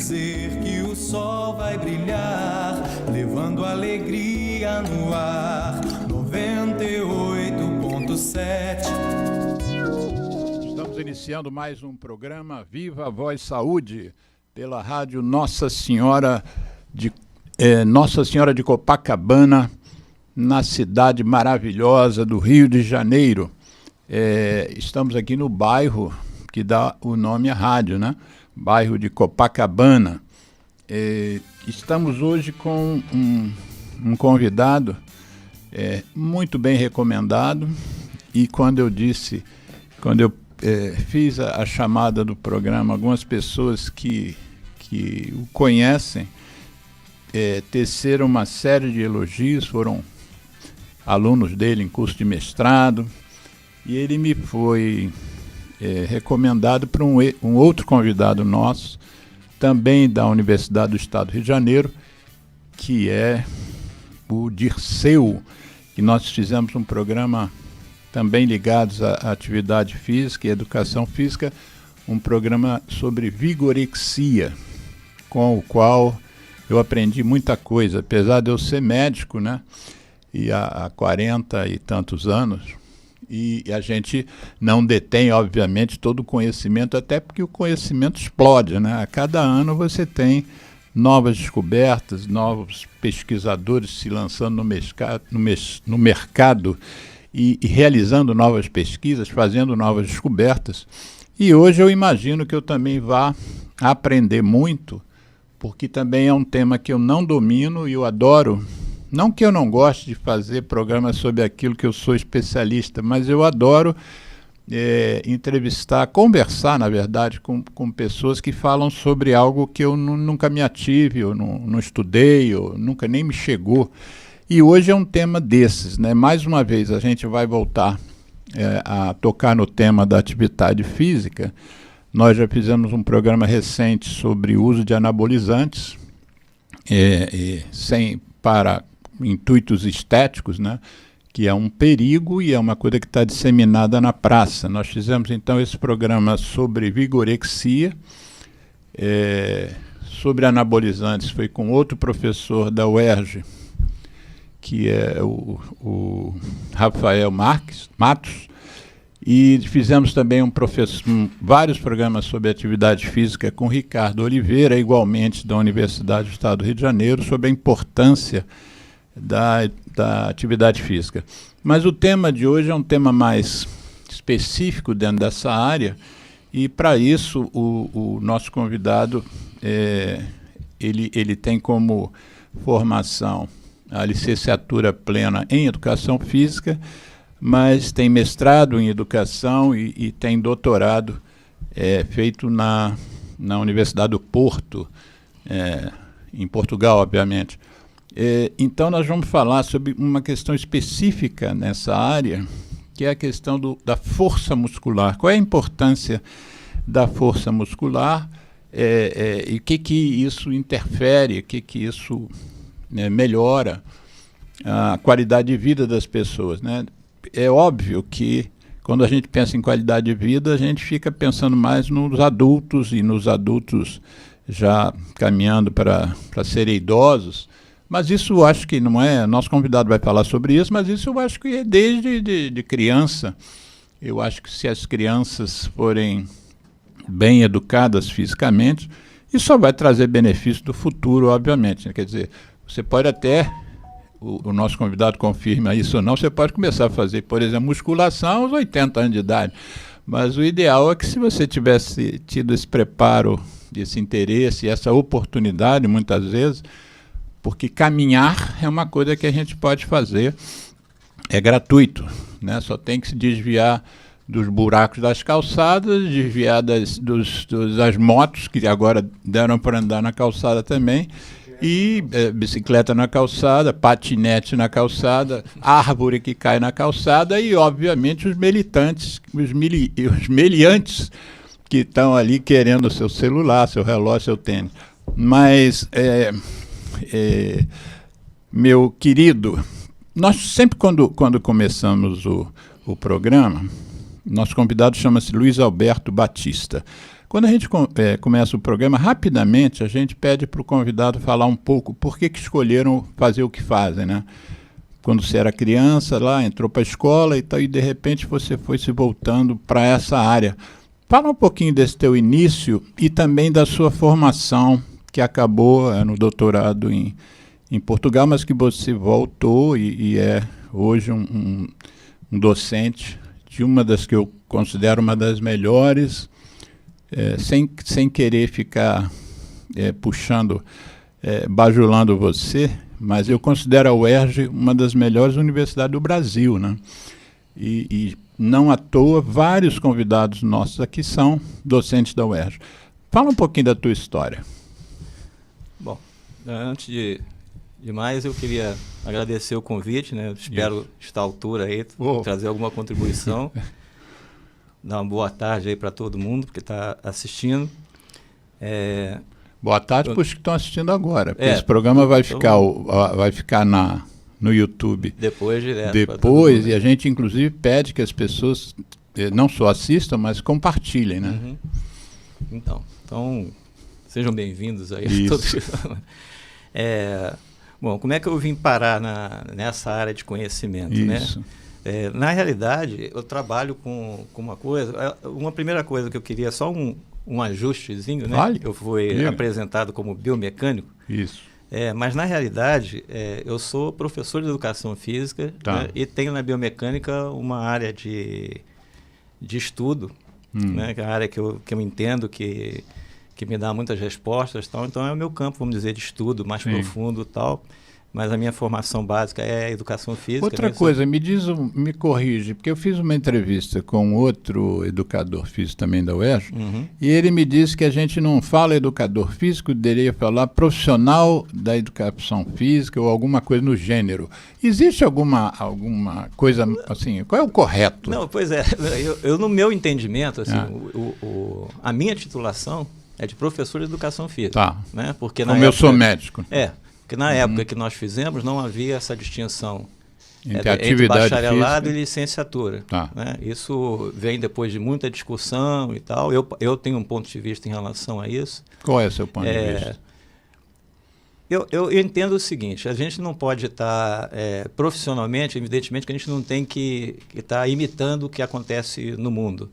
dizer que o sol vai brilhar, levando alegria no ar. 98.7. Estamos iniciando mais um programa Viva a Voz Saúde pela rádio Nossa Senhora de Copacabana, na cidade maravilhosa do Rio de Janeiro. Estamos aqui no bairro que dá o nome à rádio, né? Bairro de Copacabana. Estamos hoje com um convidado muito bem recomendado, e quando eu fiz a chamada do programa, algumas pessoas que o conhecem teceram uma série de elogios, foram alunos dele em curso de mestrado, e ele me foi recomendado por um outro convidado nosso, também da Universidade do Estado do Rio de Janeiro, que é o Dirceu, que nós fizemos um programa também ligados à atividade física e educação física, um programa sobre vigorexia, com o qual eu aprendi muita coisa, apesar de eu ser médico, né? E há 40 e tantos anos, e a gente não detém, obviamente, todo o conhecimento, até porque o conhecimento explode, né? A cada ano você tem novas descobertas, novos pesquisadores se lançando no mercado e realizando novas pesquisas, fazendo novas descobertas. E hoje eu imagino que eu também vá aprender muito, porque também é um tema que eu não domino e eu adoro. Não que eu não goste de fazer programas sobre aquilo que eu sou especialista, mas eu adoro entrevistar, conversar, na verdade, com pessoas que falam sobre algo que eu nunca me ative, ou não estudei, ou nunca nem me chegou. E hoje é um tema desses, né? Mais uma vez, a gente vai voltar a tocar no tema da atividade física. Nós já fizemos um programa recente sobre o uso de anabolizantes, para intuitos estéticos, né? Que é um perigo e é uma coisa que está disseminada na praça. Nós fizemos então esse programa sobre vigorexia, sobre anabolizantes, foi com outro professor da UERJ, que é o Rafael Matos, e fizemos também vários programas sobre atividade física com Ricardo Oliveira, igualmente da Universidade do Estado do Rio de Janeiro, sobre a importância da atividade física. Mas o tema de hoje é um tema mais específico dentro dessa área, e para isso o nosso convidado ele tem como formação a licenciatura plena em Educação Física, mas tem mestrado em Educação e tem doutorado feito na Universidade do Porto, em Portugal, obviamente. Então nós vamos falar sobre uma questão específica nessa área, que é a questão da força muscular. Qual é a importância da força muscular e o que isso interfere, o que isso melhora a qualidade de vida das pessoas, né? É óbvio que quando a gente pensa em qualidade de vida, a gente fica pensando mais nos adultos, e nos adultos já caminhando para serem idosos. Mas isso eu acho que não é, nosso convidado vai falar sobre isso, mas isso eu acho que é desde de criança. Eu acho que se as crianças forem bem educadas fisicamente, isso só vai trazer benefício do futuro, obviamente, né? Quer dizer, você pode até, o nosso convidado confirma isso ou não, você pode começar a fazer, por exemplo, musculação aos 80 anos de idade. Mas o ideal é que, se você tivesse tido esse preparo, esse interesse, essa oportunidade, muitas vezes, porque caminhar é uma coisa que a gente pode fazer, é gratuito, né? Só tem que se desviar dos buracos das calçadas, desviar das motos, que agora deram para andar na calçada também, e bicicleta na calçada, patinete na calçada, árvore que cai na calçada, e obviamente os militantes, os meliantes que estão ali querendo o seu celular, seu relógio, seu tênis. Mas, meu querido, nós sempre quando começamos o programa, nosso convidado chama-se Luiz Alberto Batista. Quando a gente começa o programa, rapidamente a gente pede para o convidado falar um pouco por que escolheram fazer o que fazem, né? Quando você era criança, lá entrou para a escola e tal, e de repente você foi se voltando para essa área. Fala um pouquinho desse teu início e também da sua formação, que acabou no doutorado em Portugal, mas que você voltou e é hoje um docente de uma das que eu considero uma das melhores, sem querer ficar puxando, bajulando você, mas eu considero a UERJ uma das melhores universidades do Brasil, né? E não à toa, vários convidados nossos aqui são docentes da UERJ. Fala um pouquinho da tua história. Bom, antes de mais, eu queria agradecer o convite, né? Espero estar à altura aí, trazer alguma contribuição. Dar uma boa tarde aí para todo mundo que está assistindo. Boa tarde para os que estão assistindo agora, porque esse programa vai ficar no YouTube depois, direto. Depois, e a gente inclusive pede que as pessoas não só assistam, mas compartilhem, né? Uhum. Então, sejam bem-vindos aí. Todos. Bom, como é que eu vim parar nessa área de conhecimento, Isso. né? Na realidade, eu trabalho com uma coisa. Uma primeira coisa que eu queria, só um ajustezinho, né? Vale. Eu fui apresentado como biomecânico. Isso. Mas, na realidade, eu sou professor de educação física, né? E tenho na biomecânica uma área de estudo, né? Que é a área que eu entendo que me dá muitas respostas, tal. Então é o meu campo, vamos dizer, de estudo mais profundo, tal. Mas a minha formação básica é educação física. Outra coisa, me corrige, porque eu fiz uma entrevista com outro educador físico também da UERJ, e ele me disse que a gente não fala educador físico, deveria falar profissional da educação física ou alguma coisa no gênero. Existe alguma coisa assim, qual é o correto? Não, pois é, eu no meu entendimento, assim, a minha titulação é de professor de educação física. Tá. Né? Porque como eu sou médico. Porque na época que nós fizemos não havia essa distinção entre bacharelado física e licenciatura. Tá. Né? Isso vem depois de muita discussão e tal. Eu tenho um ponto de vista em relação a isso. Qual é o seu ponto de vista? Eu entendo o seguinte, a gente não pode estar profissionalmente, evidentemente que a gente não tem que estar imitando o que acontece no mundo.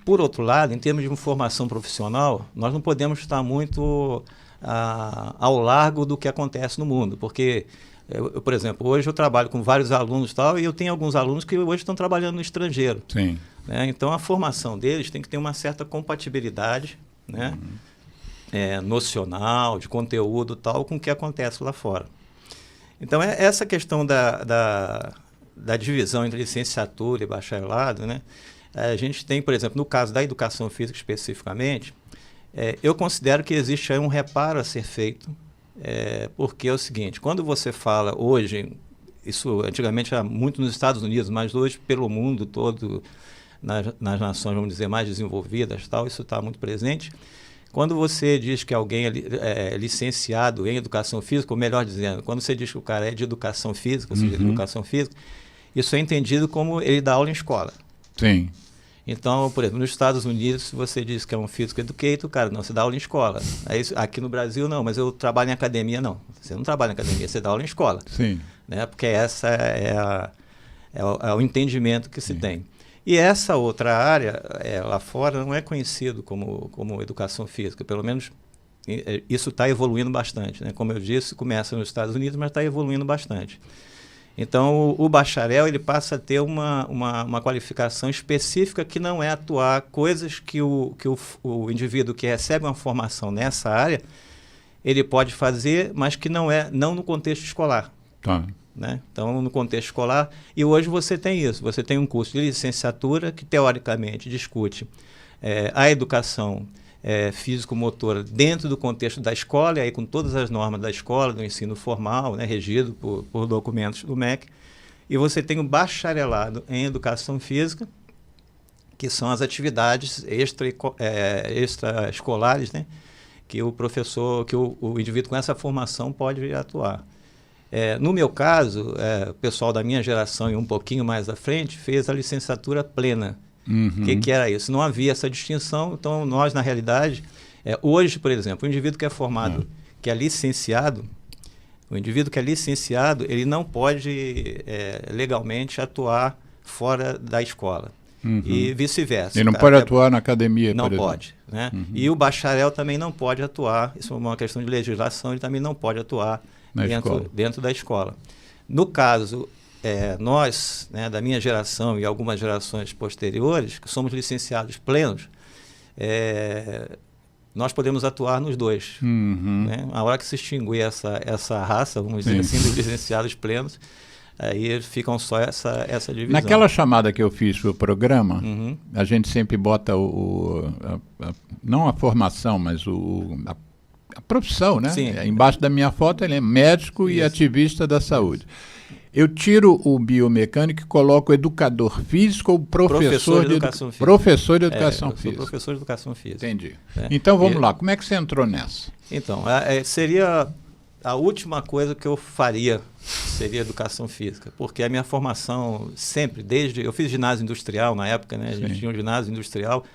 Por outro lado, em termos de formação profissional, nós não podemos estar muito ao largo do que acontece no mundo, porque, por exemplo, hoje eu trabalho com vários alunos e eu tenho alguns alunos que hoje estão trabalhando no estrangeiro. Sim. Né? Então, a formação deles tem que ter uma certa compatibilidade, né? Nocional, de conteúdo, tal, com o que acontece lá fora. Então, essa questão da divisão entre licenciatura e bacharelado, né? A gente tem, por exemplo, no caso da educação física especificamente, eu considero que existe aí um reparo a ser feito, porque é o seguinte, quando você fala hoje, isso antigamente era muito nos Estados Unidos, mas hoje pelo mundo todo, nas nações, vamos dizer, mais desenvolvidas, tal, isso está muito presente. Quando você diz que alguém é licenciado em educação física, ou melhor dizendo, quando você diz que o cara é de educação física, ou seja, de educação física, isso é entendido como ele dá aula em escola. Sim. Então, por exemplo, nos Estados Unidos, se você diz que é um physical educator, cara, não, você dá aula em escola. Aqui no Brasil, não, mas eu trabalho em academia, não. Você não trabalha em academia, você dá aula em escola. Sim. Né? Porque essa é o entendimento que se tem. E essa outra área, lá fora, não é conhecido como educação física. Pelo menos isso está evoluindo bastante. Né? Como eu disse, começa nos Estados Unidos, mas está evoluindo bastante. Então, o bacharel ele passa a ter uma qualificação específica que não é atuar coisas que o indivíduo que recebe uma formação nessa área, ele pode fazer, mas que não no contexto escolar. Tá. Né? Então, no contexto escolar, e hoje você tem isso, você tem um curso de licenciatura que, teoricamente, discute a educação físico-motora dentro do contexto da escola, e aí com todas as normas da escola, do ensino formal, né, regido por documentos do MEC, e você tem o bacharelado em educação física, que são as atividades extraescolares, né, que o professor, que o indivíduo com essa formação pode atuar. No meu caso, o pessoal da minha geração e um pouquinho mais à frente fez a licenciatura plena, O que era isso? Não havia essa distinção, então nós, na realidade, hoje, por exemplo, o indivíduo que é formado, que é licenciado, ele não pode legalmente atuar fora da escola. E vice-versa. Ele não pode atuar na academia, não por exemplo. pode, né? E o bacharel também não pode atuar, isso é uma questão de legislação, ele também não pode atuar dentro da escola. No caso, nós, né, da minha geração e algumas gerações posteriores, que somos licenciados plenos, nós podemos atuar nos dois. Né? A hora que se extinguir essa raça, vamos dizer assim, dos licenciados plenos, aí ficam só essa divisão. Naquela chamada que eu fiz para o programa, a gente sempre bota não a formação, mas a profissão, né? Sim. Embaixo da minha foto ele é médico e ativista da saúde. Eu tiro o biomecânico e coloco educador físico ou professor de educação física. Professor de educação física. Professor de educação física. Entendi. Então vamos lá, como é que você entrou nessa? Então, seria a última coisa que eu faria, seria educação física, porque a minha formação sempre, eu fiz ginásio industrial na época, né? A gente tinha um ginásio industrial,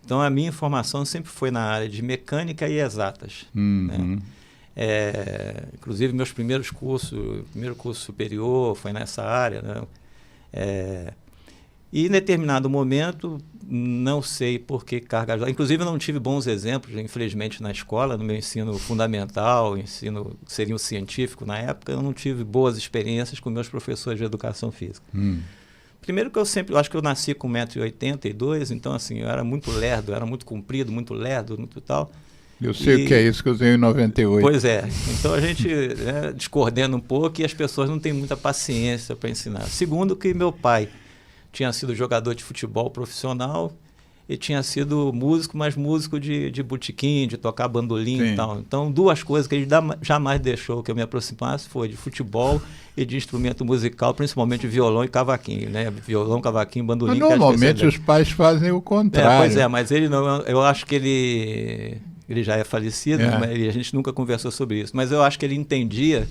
então a minha formação sempre foi na área de mecânica e exatas. Né? Inclusive meus primeiros cursos, o primeiro curso superior foi nessa área, né? E em determinado momento, não sei por que cargas... Inclusive eu não tive bons exemplos, infelizmente, na escola, no meu ensino fundamental, ensino seria o científico na época, eu não tive boas experiências com meus professores de educação física. Primeiro que eu acho que eu nasci com 1,82 m, então assim, eu era muito lerdo, eu era muito comprido, muito lerdo, muito tal. Eu sei o que é isso, que eu tenho 98. Pois é. Então a gente discordando um pouco e as pessoas não têm muita paciência para ensinar. Segundo que meu pai tinha sido jogador de futebol profissional e tinha sido músico, mas músico de botequim, de tocar bandolim e tal. Então, duas coisas que ele jamais deixou que eu me aproximasse foi de futebol e de instrumento musical, principalmente violão e cavaquinho, né? Violão, cavaquinho, bandolim. Mas normalmente os pais fazem o contrário. Pois é, mas ele não... Eu acho que ele já é falecido, mas a gente nunca conversou sobre isso. Mas eu acho que ele entendia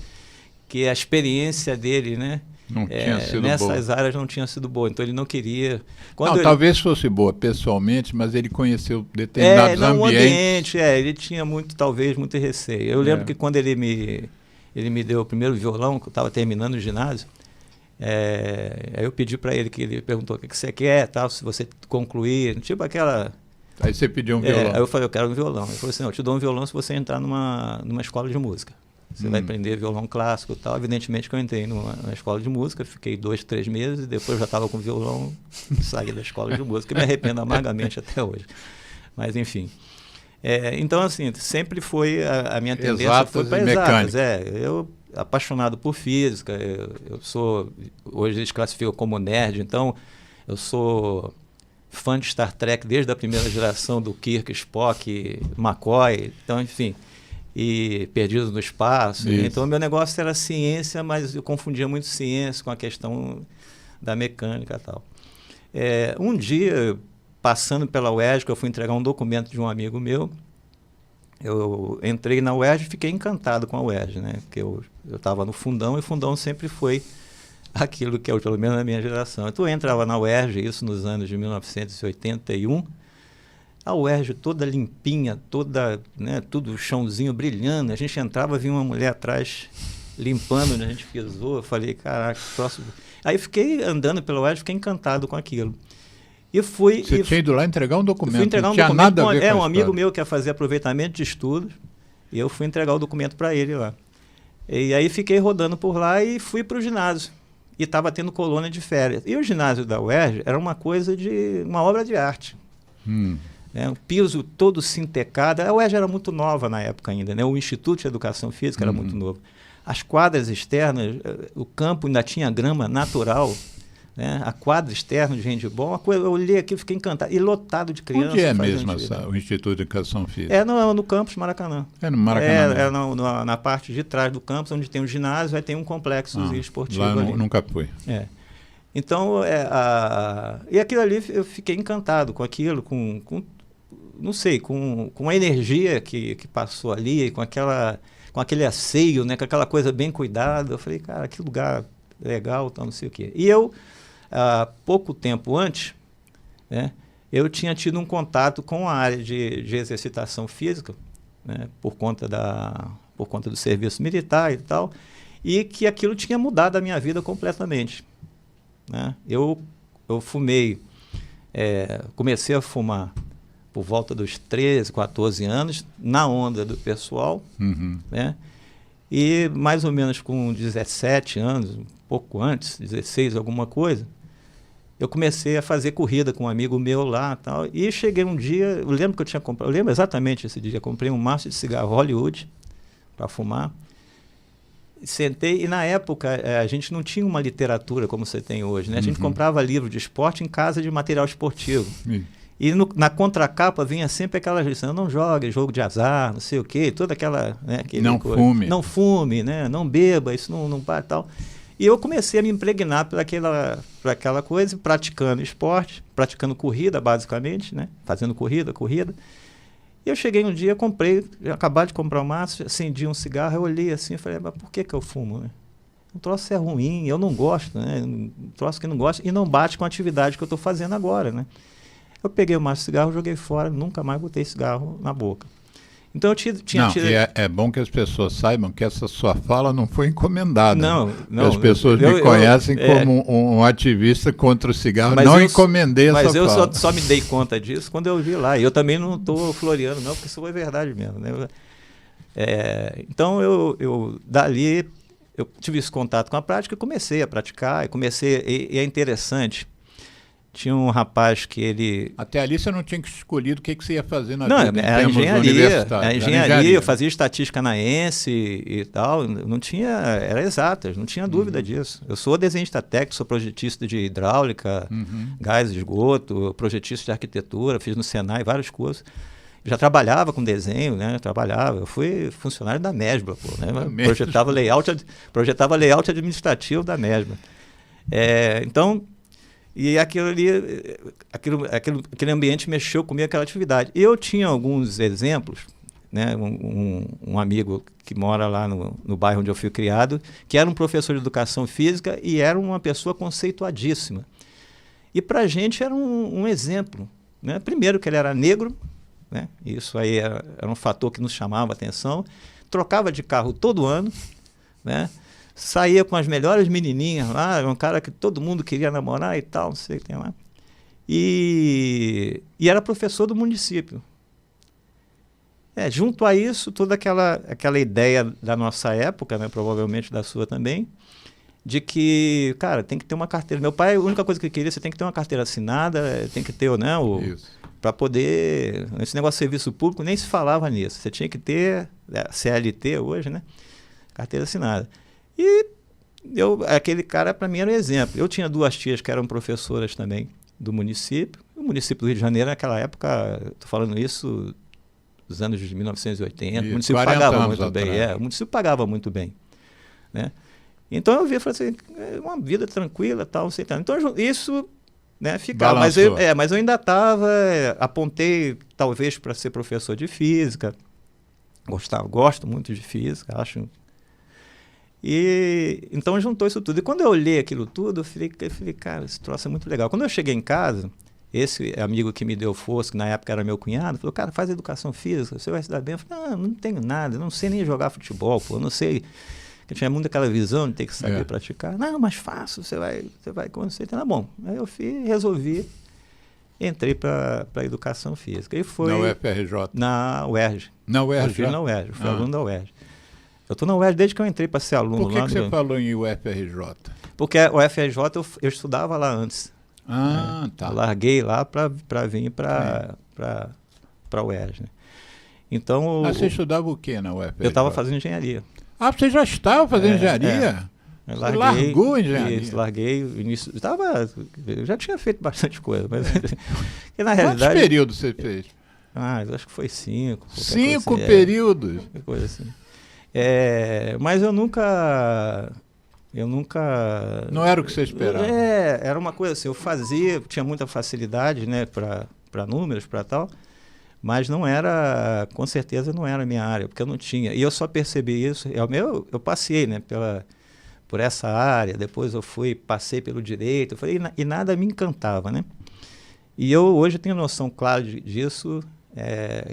que a experiência dele, né? Não tinha sido nessas áreas não tinha sido boa, então ele não queria... Talvez fosse boa pessoalmente, mas ele conheceu determinados ambientes. Ele tinha talvez muito receio. Eu lembro que quando ele me deu o primeiro violão, que eu estava terminando o ginásio, aí eu pedi para ele, que ele perguntou o que você quer, tal, se você concluir, tipo aquela... Aí você pediu um violão. Aí eu falei, eu quero um violão. Ele falou assim, eu te dou um violão se você entrar numa escola de música. Você vai aprender violão clássico e tal. Evidentemente que eu entrei na escola de música, fiquei 2, 3 meses e depois já estava com violão, saí da escola de música, e me arrependo amargamente até hoje. Mas enfim. Então, assim, sempre foi a minha tendência foi para exatas. Eu, apaixonado por física, eu sou, hoje eles classificam como nerd, então eu sou fã de Star Trek desde a primeira geração, do Kirk, Spock, McCoy, então, enfim... e Perdidos no Espaço. Então, meu negócio era ciência, mas eu confundia muito ciência com a questão da mecânica e tal. Um dia, passando pela UERJ, que eu fui entregar um documento de um amigo meu, eu entrei na UERJ e fiquei encantado com a UERJ, né? Porque eu estava no fundão, e fundão sempre foi aquilo que é, pelo menos na minha geração. Então, eu entrava na UERJ, isso nos anos de 1981, a UERJ toda limpinha, toda, né, tudo chãozinho brilhando. A gente entrava, vinha uma mulher atrás limpando onde a gente pisou. Eu falei, caraca, próximo. Aí fiquei andando pela UERJ, fiquei encantado com aquilo. E fui... Você tinha ido lá entregar um documento? Fui entregar não tinha nada a ver com um amigo meu que ia fazer aproveitamento de estudos, e eu fui entregar o documento para ele lá. E aí fiquei rodando por lá e fui para o ginásio. E estava tendo colônia de férias. E o ginásio da UERJ era uma obra de arte. O piso todo sintecado. A UERJ era muito nova na época ainda, né? O Instituto de Educação Física era muito novo. As quadras externas, o campo ainda tinha grama natural, né? A quadra externa de handebol, eu olhei aqui e fiquei encantado. E lotado de crianças. Onde é mesmo o Instituto de Educação Física? No campus Maracanã. No Maracanã. Na parte de trás do campus, onde tem um ginásio, aí tem um complexo esportivo lá ali. Nunca fui. Então, e aquilo ali, eu fiquei encantado com aquilo, não sei, com a energia que passou ali, com aquele asseio, né, com aquela coisa bem cuidada. Eu falei, cara, que lugar legal, tal, não sei o quê. E eu, pouco tempo antes, né, eu tinha tido um contato com a área de exercitação física, né, por conta do serviço militar e tal, e que aquilo tinha mudado a minha vida completamente, né? Eu fumei, comecei a fumar por volta dos 13, 14 anos, na onda do pessoal, né? E mais ou menos com 17 anos, um pouco antes, 16, alguma coisa, eu comecei a fazer corrida com um amigo meu lá e tal, e cheguei um dia, eu lembro que eu tinha comprado, eu lembro exatamente esse dia, comprei um maço de cigarro Hollywood para fumar, sentei, e na época a gente não tinha uma literatura como você tem hoje, né? A gente comprava livro de esporte em casa de material esportivo. E na contracapa vinha sempre aquela lição: não jogue, jogo de azar, não sei o quê, toda aquela... Né, fume. Não fume, né? Não beba, isso não para e tal. E eu comecei a me impregnar por aquela coisa, praticando esporte, praticando corrida, basicamente, né? Fazendo corrida. E eu cheguei um dia, acabei de comprar um maço, acendi um cigarro, eu olhei assim e falei: mas por que eu fumo, né? Um troço é ruim, eu não gosto, né? Um troço que eu não gosto e não bate com a atividade que eu estou fazendo agora, né? Eu peguei o maço de cigarro, joguei fora, nunca mais botei cigarro na boca. Então eu tinha tido... É bom que as pessoas saibam que essa sua fala não foi encomendada. Não. As pessoas me conhecem como um ativista contra o cigarro. Não encomendei essa fala. Mas eu só me dei conta disso quando eu vi lá. E eu também não estou floreando, não, porque isso foi verdade mesmo, né? Então dali eu tive esse contato com a prática e comecei a praticar. E é interessante. Tinha um rapaz que ele... Até ali você não tinha escolhido o que você ia fazer na vida. Não, era engenharia. Eu fazia estatística na ENSE e tal. Não tinha... Era exatas, não tinha dúvida disso. Eu sou desenhista técnico, sou projetista de hidráulica, gás e esgoto, projetista de arquitetura, fiz no Senai vários cursos. Já trabalhava com desenho, né? Eu fui funcionário da Mesbla, pô, né? Projetava layout administrativo da Mesbla. Então... E aquele ambiente mexeu comigo, aquela atividade. Eu tinha alguns exemplos, né? Um amigo que mora lá no bairro onde eu fui criado, que era um professor de educação física e era uma pessoa conceituadíssima. E para a gente era um exemplo, né? Primeiro que ele era negro, né? Isso aí era um fator que nos chamava a atenção. Trocava de carro todo ano, né? Saía com as melhores menininhas lá, era um cara que todo mundo queria namorar e tal, não sei o que tem lá. E era professor do município. Junto a isso, toda aquela ideia da nossa época, né, provavelmente da sua também, de que, cara, tem que ter uma carteira. Meu pai, a única coisa que ele queria, você tem que ter uma carteira assinada, tem que ter, né, para poder... Esse negócio de serviço público, nem se falava nisso. Você tinha que ter CLT hoje, né, carteira assinada. E aquele cara, para mim, era um exemplo. Eu tinha 2 tias que eram professoras também do município. O município do Rio de Janeiro, naquela época, estou falando isso dos anos de 1980, o município pagava muito bem. O município pagava muito bem, né? Então eu vi e falei assim, uma vida tranquila, tal, não sei tal. Então isso, né, ficava. Mas eu ainda estava, apontei talvez para ser professor de física. Gosto muito de física, acho... E então juntou isso tudo. E quando eu olhei aquilo tudo, eu falei, cara, esse troço é muito legal. Quando eu cheguei em casa, esse amigo que me deu força, que na época era meu cunhado, falou: cara, faz educação física, você vai se dar bem. Eu falei: não tenho nada, não sei nem jogar futebol, pô, não sei. Eu tinha muito aquela visão de ter que saber praticar. Não, mas fácil, você vai quando você tá bom. Aí eu resolvi, entrei para educação física. E foi na UFRJ? Na UERJ. Na UERJ? Eu fiz na UERJ, fui aluno da UERJ. Eu estou na UERJ desde que eu entrei para ser aluno. Por que você falou em UFRJ? Porque a UFRJ eu estudava lá antes. Tá. Eu larguei lá para vir para a UERJ. Né? Então, você estudava o que na UFRJ? Eu estava fazendo engenharia. Você já estava fazendo engenharia? Eu largou a engenharia? Isso, larguei. Eu já tinha feito bastante coisa. Mas na realidade, quantos períodos você fez? Eu acho que foi 5. 5 períodos? Coisa assim. Mas eu nunca... Não era o que você esperava? Era uma coisa assim, eu fazia, tinha muita facilidade, né, para números, para tal, mas não era, com certeza não era a minha área, porque eu não tinha. E eu só percebi isso, eu passei, né, por essa área, depois passei pelo direito, e nada me encantava, né? E eu hoje tenho noção clara disso,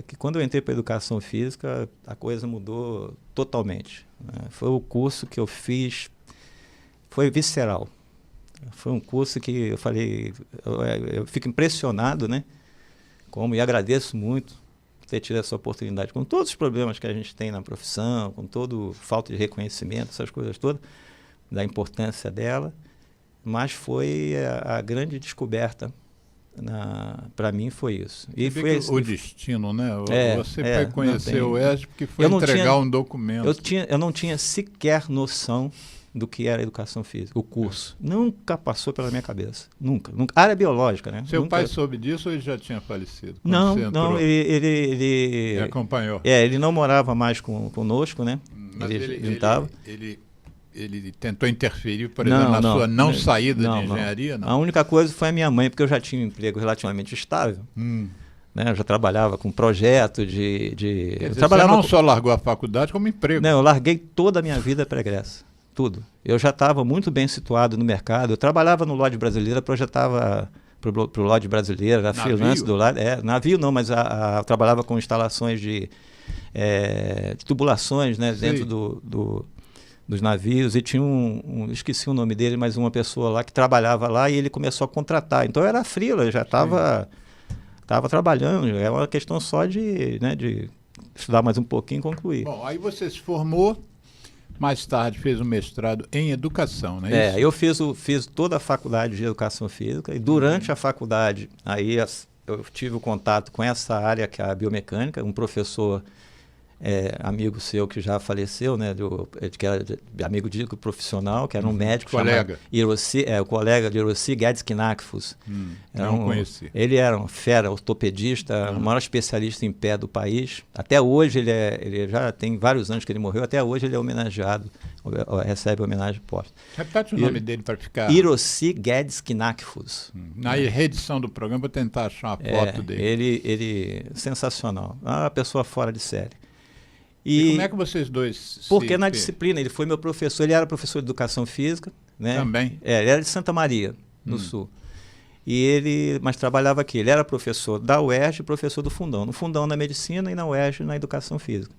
que quando eu entrei para a educação física, a coisa mudou totalmente, né? Foi o curso que eu fiz, foi visceral. Foi um curso que eu falei, eu fico impressionado, né? E agradeço muito por ter tido essa oportunidade, com todos os problemas que a gente tem na profissão, com toda falta de reconhecimento, essas coisas todas, da importância dela, mas foi a grande descoberta. Para mim foi isso. E foi o destino, né? Você foi conhecer o ESG porque foi entregar um documento. Eu não tinha sequer noção do que era educação física, o curso. Nunca passou pela minha cabeça. Nunca. Área biológica, né? Seu pai soube disso ou ele já tinha falecido? Não, ele acompanhou. Ele não morava mais conosco, né? Mas ele tentou interferir, por exemplo, na sua saída de engenharia? Não. A única coisa foi a minha mãe, porque eu já tinha um emprego relativamente estável. Né? Eu já trabalhava com projeto de... Quer dizer, você não só largou a faculdade como emprego. Não, eu larguei toda a minha vida pregressa. Tudo. Eu já estava muito bem situado no mercado. Eu trabalhava no Lodge Brasileira, projetava para o Lodge Brasileira, era freelance do lado. Navio não, mas eu trabalhava com instalações de tubulações, né, dentro dos navios. E tinha esqueci o nome dele, mas uma pessoa lá que trabalhava lá e ele começou a contratar. Então eu era freela, já estava trabalhando. É uma questão só de estudar mais um pouquinho e concluir. Bom, aí você se formou. Mais tarde fez um mestrado em educação, não é isso? Eu fiz toda a faculdade de educação física e durante a faculdade aí eu tive o contato com essa área que é a biomecânica, um professor amigo seu que já faleceu, né, que era amigo profissional, que era um médico colega. O colega de Hiroshi Guedes Kinakfus. Não conheci. Ele era um fera ortopedista, o maior especialista em pé do país. Até hoje, ele já tem vários anos que ele morreu, até hoje ele é homenageado, recebe homenagem póstuma. Repete o nome dele para ficar... Hiroshi Guedes Kinakfus. Na reedição do programa, vou tentar achar uma foto dele. Ele sensacional, uma pessoa fora de série. E como é que vocês dois... Porque na disciplina, ele foi meu professor, ele era professor de educação física, né? Também? Ele era de Santa Maria, no Sul. Mas trabalhava aqui. Ele era professor da UERJ e professor do Fundão. No Fundão na medicina e na UERJ na educação física.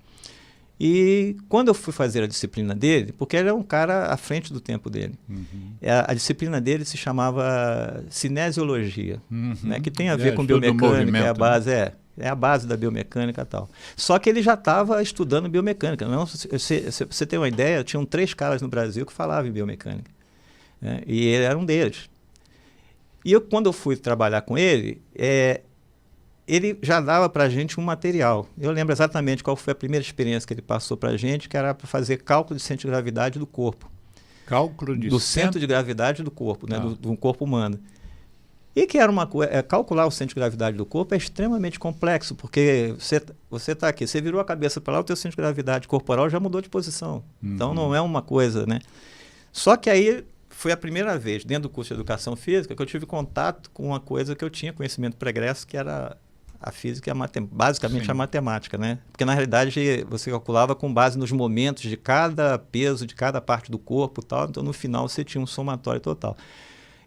E quando eu fui fazer a disciplina dele, porque ele é um cara à frente do tempo dele, a disciplina dele se chamava cinesiologia, né? Que tem a ver com biomecânica, é a base da biomecânica e tal. Só que ele já estava estudando biomecânica. Não, você tem uma ideia, tinham 3 caras no Brasil que falavam em biomecânica, né? E ele era um deles. E quando eu fui trabalhar com ele, ele já dava para a gente um material. Eu lembro exatamente qual foi a primeira experiência que ele passou para a gente, que era para fazer cálculo de centro de gravidade do corpo. Cálculo de centro de gravidade do corpo, né? Do corpo humano. E que era uma coisa, calcular o centro de gravidade do corpo é extremamente complexo, porque você está aqui, você virou a cabeça para lá, o teu centro de gravidade corporal já mudou de posição. Então não é uma coisa, né? Só que aí foi a primeira vez, dentro do curso de educação física, que eu tive contato com uma coisa que eu tinha conhecimento pregresso, que era a física e basicamente a matemática, né? Porque na realidade você calculava com base nos momentos de cada peso, de cada parte do corpo e tal, então no final você tinha um somatório total.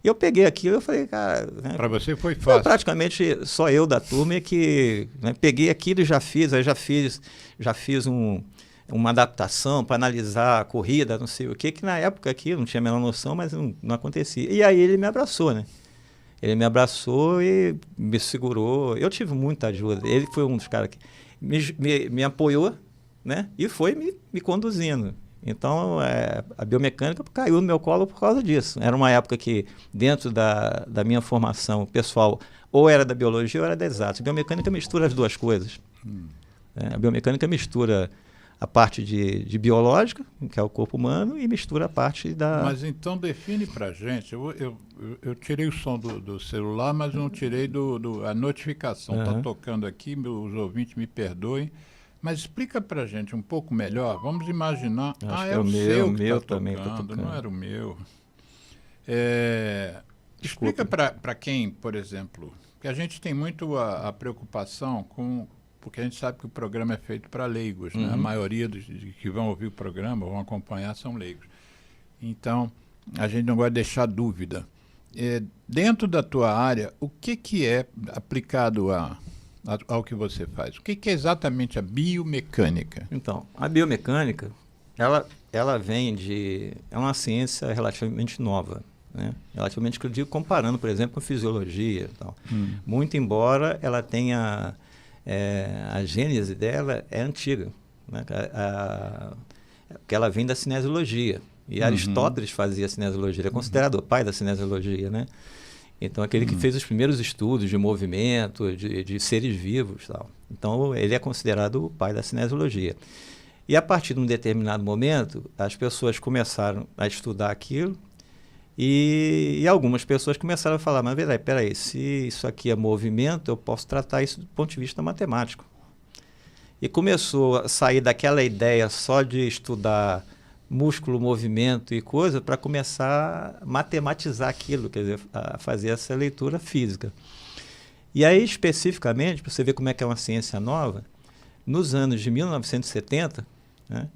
E eu peguei aquilo e eu falei, cara... Né, para você foi fácil. Foi praticamente só eu da turma que peguei aquilo e já fiz uma adaptação para analisar a corrida, não sei o que na época aqui não tinha a menor noção, mas não acontecia. E aí ele me abraçou, né? Ele me abraçou e me segurou. Eu tive muita ajuda. Ele foi um dos caras que me apoiou, né? E foi me conduzindo. Então, a biomecânica caiu no meu colo por causa disso. Era uma época que, dentro da minha formação pessoal, ou era da biologia ou era da exatas. A biomecânica mistura as duas coisas. A biomecânica mistura a parte de biológica, que é o corpo humano, e mistura a parte da... Mas então define para a gente. Eu tirei o som do celular, mas não tirei a notificação. Está tocando aqui, os ouvintes me perdoem. Mas explica para a gente um pouco melhor. Vamos imaginar... é o seu que está tocando, não era o meu. Explica para quem, por exemplo, que a gente tem muito a preocupação com... Porque a gente sabe que o programa é feito para leigos, né? A maioria dos que vão ouvir o programa, vão acompanhar, são leigos. Então, a gente não gosta de deixar dúvida. Dentro da tua área, o que é aplicado ao que você faz? O que é exatamente a biomecânica? Então, a biomecânica, ela vem de... É uma ciência relativamente nova, né? Relativamente, que eu digo, comparando, por exemplo, com fisiologia e tal. Muito embora ela tenha... a gênese dela é antiga, né? Porque ela vem da cinesiologia. E Aristóteles fazia cinesiologia, ele é considerado o pai da cinesiologia, né? Então, aquele que fez os primeiros estudos de movimento, de seres vivos, tal. Então, ele é considerado o pai da cinesiologia. E a partir de um determinado momento, as pessoas começaram a estudar aquilo e algumas pessoas começaram a falar, mas peraí, se isso aqui é movimento, eu posso tratar isso do ponto de vista matemático. E começou a sair daquela ideia só de estudar músculo, movimento e coisa, para começar a matematizar aquilo, quer dizer, a fazer essa leitura física. E aí, especificamente, para você ver como é que é uma ciência nova, nos anos de 1970, né,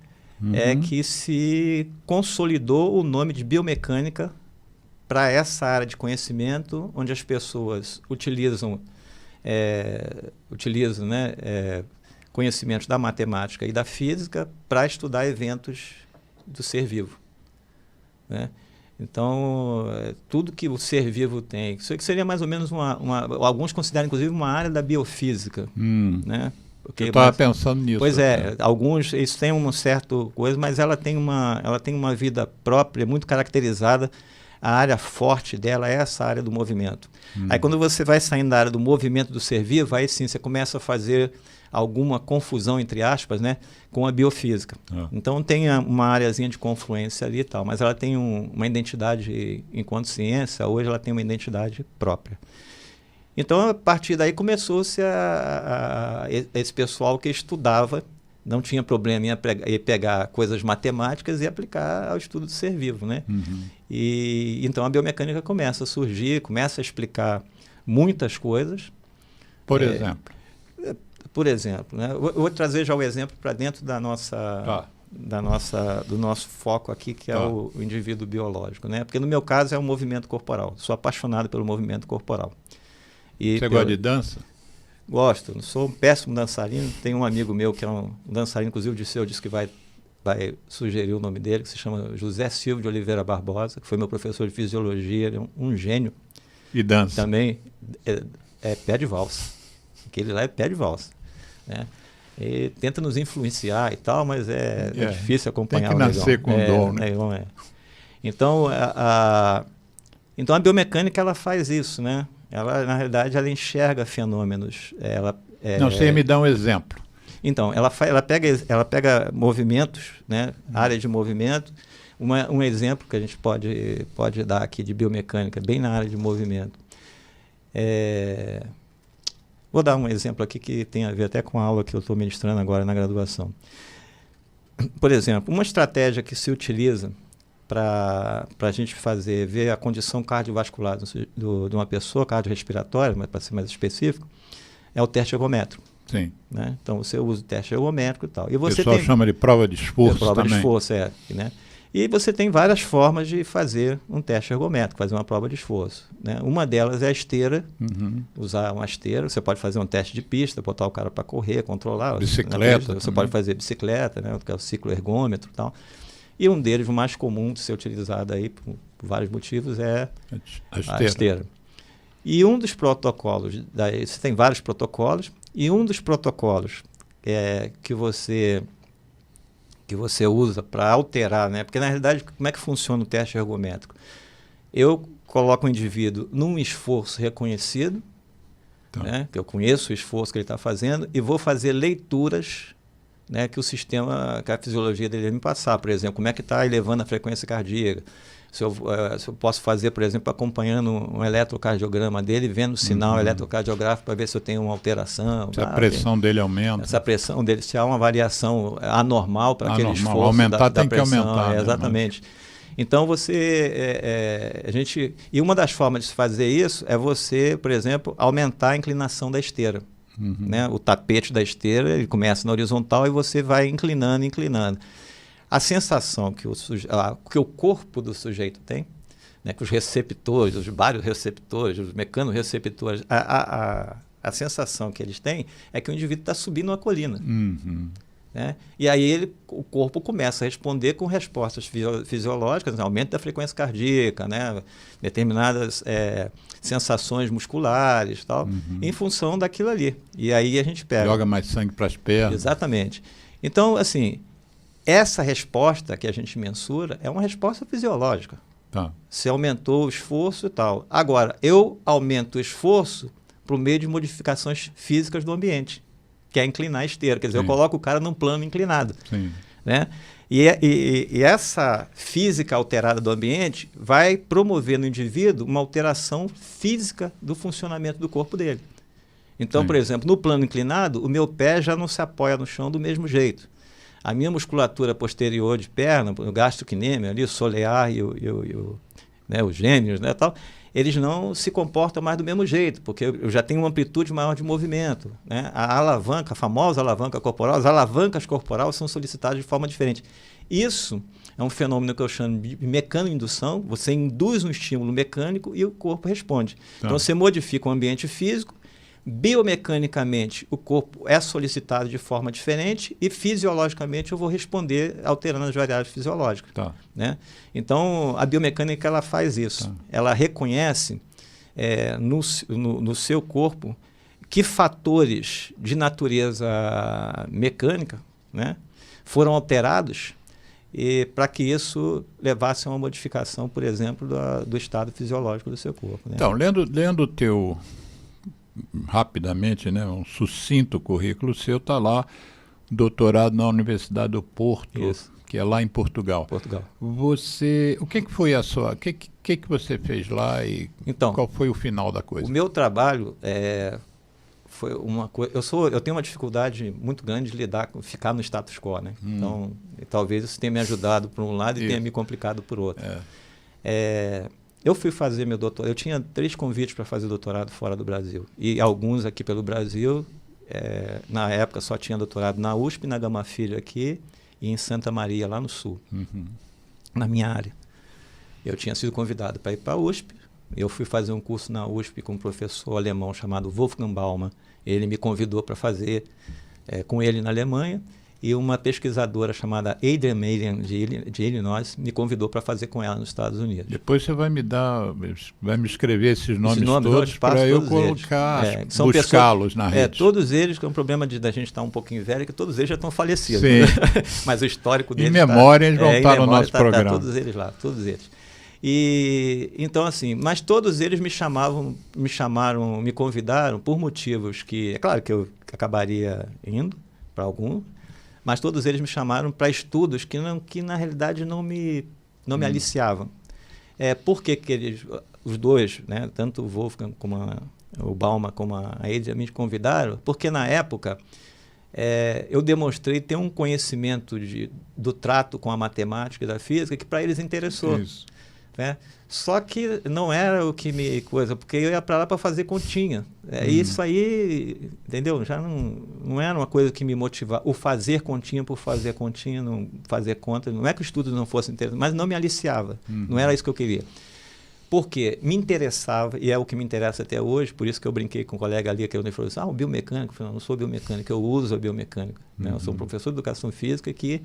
é que se consolidou o nome de biomecânica para essa área de conhecimento, onde as pessoas utilizam conhecimentos da matemática e da física para estudar eventos do ser vivo, né? Então, tudo que o ser vivo tem, isso que seria mais ou menos alguns consideram inclusive uma área da biofísica, né? Porque, eu estava pensando nisso. Pois alguns, isso tem uma certa coisa, mas ela tem uma vida própria, muito caracterizada. A área forte dela é essa área do movimento. Aí quando você vai saindo da área do movimento do ser vivo, aí sim você começa a fazer alguma confusão, entre aspas, né, com a biofísica. Então tem uma areazinha de confluência ali e tal, mas ela tem uma identidade, enquanto ciência, hoje ela tem uma identidade própria. Então, a partir daí começou-se esse pessoal que estudava, não tinha problema em pegar coisas matemáticas e aplicar ao estudo do ser vivo, né? E então a biomecânica começa a surgir, começa a explicar muitas coisas. Por exemplo? Por exemplo, né? Eu vou trazer já o exemplo para dentro do nosso foco aqui, que é o indivíduo biológico, né? Porque no meu caso é o movimento corporal. Sou apaixonado pelo movimento corporal. Você gosta de dança? Gosto. Sou um péssimo dançarino. Tem um amigo meu que é um dançarino, inclusive disse que vai sugerir o nome dele, que se chama José Silva de Oliveira Barbosa, que foi meu professor de fisiologia, ele é um gênio. E dança? Também é pé de valsa. Aquele lá é pé de valsa, né? E tenta nos influenciar e tal, mas é difícil acompanhar. Tem que nascer com dom, né? Então, então a biomecânica ela faz isso, né? Ela, na realidade, ela enxerga fenômenos. Não, você me dá um exemplo. Então, ela pega movimentos, né? Área de movimento. Um exemplo que a gente pode dar aqui de biomecânica, bem na área de movimento. Vou dar um exemplo aqui que tem a ver até com a aula que eu estou ministrando agora na graduação. Por exemplo, uma estratégia que se utiliza para a gente ver a condição cardiovascular de uma pessoa, cardiorrespiratória, mas para ser mais específico, é o teste ergométrico. Sim. Né? Então, você usa o teste ergométrico e tal. E o pessoal chama de prova de esforço também. Prova de esforço, né? E você tem várias formas de fazer um teste ergométrico, fazer uma prova de esforço, né? Uma delas é a esteira, usar uma esteira. Você pode fazer um teste de pista, botar o cara para correr, controlar. Bicicleta. Você pode fazer bicicleta, né? Que é o ciclo ergômetro e tal. E um deles, o mais comum de ser utilizado aí por vários motivos, é a esteira. E um dos protocolos, você tem vários protocolos, e um dos protocolos que você usa para alterar, né? Porque na realidade, como é que funciona o teste ergométrico? Eu coloco o indivíduo num esforço reconhecido, né? Que eu conheço o esforço que ele está fazendo, e vou fazer leituras, né, que a fisiologia dele me passar. Por exemplo, como é que está elevando a frequência cardíaca. Se eu posso fazer, por exemplo, acompanhando um eletrocardiograma dele, vendo o sinal eletrocardiográfico para ver se eu tenho uma alteração. Se a pressão dele aumenta. Se a pressão dele, se há uma variação anormal para aquele esforço aumentar, da tem pressão. Que aumentar. Exatamente. Então, e uma das formas de se fazer isso é você, por exemplo, aumentar a inclinação da esteira. Né? O tapete da esteira, ele começa na horizontal e você vai inclinando. A sensação que o corpo do sujeito tem, né, que os receptores, os barioreceptores, os mecanorreceptores, a sensação que eles têm é que o indivíduo está subindo uma colina. Né? E aí o corpo começa a responder com respostas fisiológicas, aumento da frequência cardíaca, né? Determinadas sensações musculares, tal, em função daquilo ali. E aí a gente pega... Joga mais sangue para as pernas. Exatamente. Então, assim, essa resposta que a gente mensura é uma resposta fisiológica. Tá. Você aumentou o esforço e tal. Agora, eu aumento o esforço por meio de modificações físicas do ambiente, que é inclinar a esteira. Quer dizer, eu coloco o cara num plano inclinado. Sim. Né? E essa física alterada do ambiente vai promover no indivíduo uma alteração física do funcionamento do corpo dele. Então, Sim. por exemplo, no plano inclinado, o meu pé já não se apoia no chão do mesmo jeito. A minha musculatura posterior de perna, o gastrocnêmio, ali, o solear e os gêmeos, né, tal, eles não se comportam mais do mesmo jeito, porque eu já tenho uma amplitude maior de movimento. Né? A alavanca, a famosa alavanca corporal, as alavancas corporais são solicitadas de forma diferente. Isso é um fenômeno que eu chamo de mecanoindução. Você induz um estímulo mecânico e o corpo responde. Tá. Então, você modifica o ambiente físico, biomecanicamente o corpo é solicitado de forma diferente e fisiologicamente eu vou responder alterando as variáveis fisiológicas. Tá. Né? Então, a biomecânica ela faz isso. Tá. Ela reconhece no seu corpo que fatores de natureza mecânica, né, foram alterados para que isso levasse a uma modificação, por exemplo, do estado fisiológico do seu corpo. Né? Então, lendo o teu, rapidamente, né, um sucinto currículo seu, está lá, doutorado na Universidade do Porto, Isso. que é lá em Portugal. O que foi a sua... O que você fez lá e então, qual foi o final da coisa? O meu trabalho foi uma coisa... Eu tenho uma dificuldade muito grande de ficar no status quo, né? Então, talvez isso tenha me ajudado por um lado e tenha me complicado por outro. Eu fui fazer meu doutorado... Eu tinha 3 convites para fazer doutorado fora do Brasil. E alguns aqui pelo Brasil. Na época só tinha doutorado na USP, na Gama Filho aqui, e em Santa Maria, lá no Sul, na minha área. Eu tinha sido convidado para ir para a USP. Eu fui fazer um curso na USP com um professor alemão chamado Wolfgang Baumann. Ele me convidou para fazer com ele na Alemanha. E uma pesquisadora chamada Adrienne Melian, de Illinois, me convidou para fazer com ela nos Estados Unidos. Depois você vai me escrever esses nomes todos para eu colocar, buscá-los na rede. Todos eles, que é um problema da gente estar um pouquinho velho, que todos eles já estão falecidos. Sim. Né? Mas o histórico deles... Em memória, eles vão estar no nosso programa. Todos eles lá, todos eles. E, então, assim, mas todos eles me convidaram por motivos que... É claro que eu acabaria indo para algum, mas todos eles me chamaram para estudos que na realidade não me aliciavam. Por que os dois, né, tanto o Wolfgang como o Baumann como a Adrienne me convidaram? Porque na época eu demonstrei ter um conhecimento do trato com a matemática e da física que para eles interessou. Isso. Né? Só que não era o que me coisa, porque eu ia para lá para fazer continha. Isso aí, entendeu? Já não era uma coisa que me motivava. O fazer continha por fazer continha, não fazer conta. Não é que o estudo não fosse interessante, mas não me aliciava. Não era isso que eu queria. Porque me interessava, e é o que me interessa até hoje, por isso que eu brinquei com um colega ali, que ele falou assim, o biomecânico. Eu falei, não sou biomecânico, eu uso a biomecânica. Né? Eu sou um professor de educação física que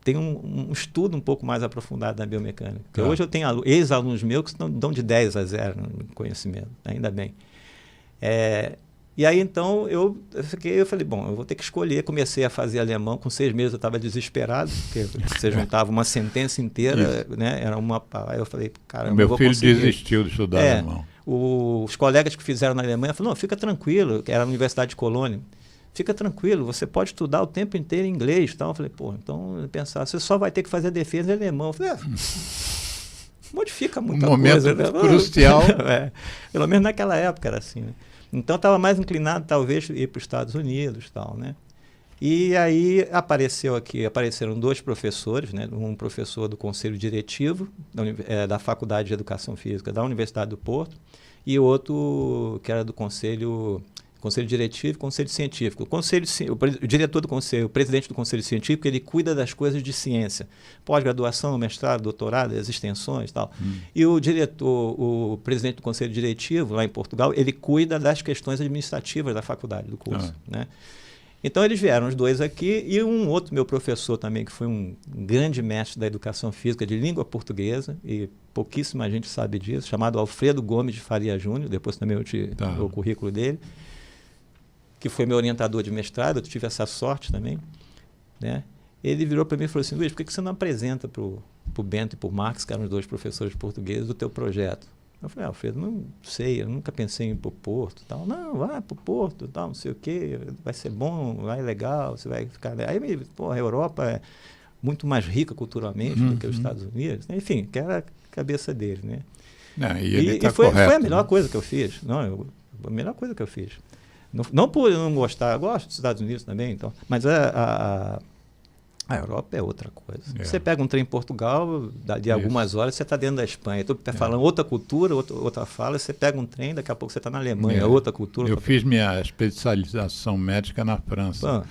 tem um estudo um pouco mais aprofundado na biomecânica. Porque hoje eu tenho ex-alunos meus que dão de 10 a 0 no conhecimento, ainda bem. E aí, então, eu falei, bom, eu vou ter que escolher. Comecei a fazer alemão, com 6 meses eu estava desesperado, porque você juntava uma sentença inteira, né? Aí eu falei, cara, meu filho desistiu de estudar alemão. Os colegas que fizeram na Alemanha falaram, não, fica tranquilo, que era a Universidade de Colônia. Fica tranquilo, você pode estudar o tempo inteiro em inglês. Então, eu falei, então, eu pensava, você só vai ter que fazer defesa em alemão. Eu falei, modifica muita coisa. Momento crucial. Pelo menos naquela época era assim, né? Então, eu estava mais inclinado, talvez, a ir para os Estados Unidos e tal, né? E aí apareceram 2 professores, né? Um professor do Conselho Diretivo da Faculdade de Educação Física da Universidade do Porto e outro que era do Conselho Conselho diretivo e conselho científico. O diretor do conselho, o presidente do conselho científico, ele cuida das coisas de ciência. Pós-graduação, mestrado, doutorado, as extensões e tal. E o presidente do conselho diretivo, lá em Portugal, ele cuida das questões administrativas da faculdade, do curso. Né? Então, eles vieram os dois aqui e um outro meu professor também, que foi um grande mestre da educação física de língua portuguesa, e pouquíssima gente sabe disso, chamado Alfredo Gomes de Faria Júnior, depois também eu te dou o currículo dele, que foi meu orientador de mestrado, eu tive essa sorte também, né? Ele virou para mim e falou assim: Luiz, por que você não apresenta para o Bento e para o Marx, que eram os dois professores portugueses, o teu projeto? Eu falei: Alfredo, não sei, eu nunca pensei em ir para o Porto. Tal. Não, vai para o Porto, tal, não sei o quê, vai ser bom, vai legal, você vai ficar... Aí, a Europa é muito mais rica culturalmente do que os Estados Unidos. Enfim, que era a cabeça dele, né? E foi a melhor né? coisa que eu fiz. A melhor coisa que eu fiz. Não por eu não gostar, eu gosto dos Estados Unidos também, então, mas a Europa é outra coisa. Você pega um trem em Portugal, de algumas horas você está dentro da Espanha. Estou falando outra cultura, outra fala, você pega um trem, daqui a pouco você está na Alemanha, outra cultura. Eu fiz minha especialização médica na França.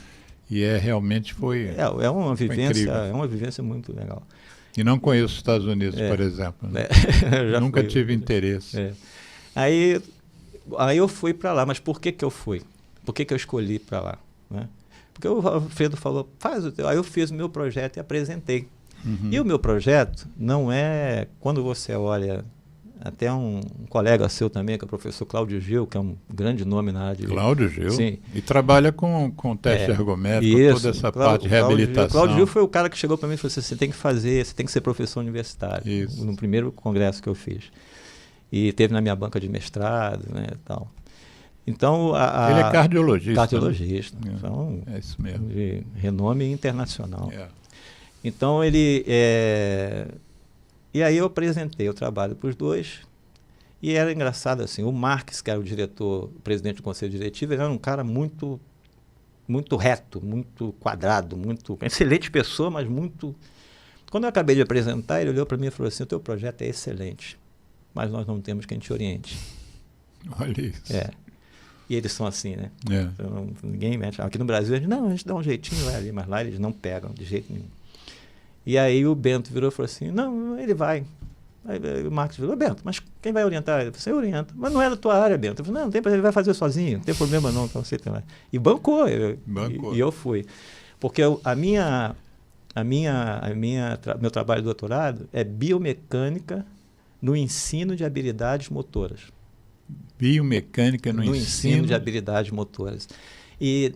E realmente foi. É uma vivência, foi uma vivência muito legal. E não conheço os Estados Unidos, por exemplo. Né? Nunca tive interesse. Aí eu fui para lá, mas por que eu fui? Por que eu escolhi para lá? Né? Porque o Alfredo falou, faz o teu. Aí eu fiz o meu projeto e apresentei. E o meu projeto não é, quando você olha, até um colega seu também, que é o professor Cláudio Gil, que é um grande nome na área de... Cláudio Gil? Sim. E trabalha com teste ergométrico, toda essa parte de reabilitação. Cláudio Gil foi o cara que chegou para mim e falou assim, você tem que ser professor universitário. Isso. No primeiro congresso que eu fiz. E teve na minha banca de mestrado, né, e tal. Então, ele é cardiologista. Cardiologista. Né? Então, é isso mesmo. De renome internacional. Então, ele... E aí eu apresentei o trabalho para os dois. E era engraçado assim, o Marx, que era o presidente do conselho diretivo, ele era um cara muito, muito reto, muito quadrado, muito excelente pessoa, mas muito... Quando eu acabei de apresentar, ele olhou para mim e falou assim, o teu projeto é excelente, mas nós não temos quem te oriente. Olha isso. E eles são assim, né? Então, ninguém mete. Aqui no Brasil, a gente dá um jeitinho, vai ali, mas lá eles não pegam de jeito nenhum. E aí o Bento virou e falou assim, não, ele vai. Aí o Marcos virou, Bento, mas quem vai orientar? Ele falou, você orienta. Mas não é da tua área, Bento. Eu falei, não tem problema, ele vai fazer sozinho, não tem problema não. Então, você tem lá. E bancou. E eu fui. Porque meu trabalho de doutorado é biomecânica no ensino de habilidades motoras. Biomecânica no ensino de habilidades motoras. E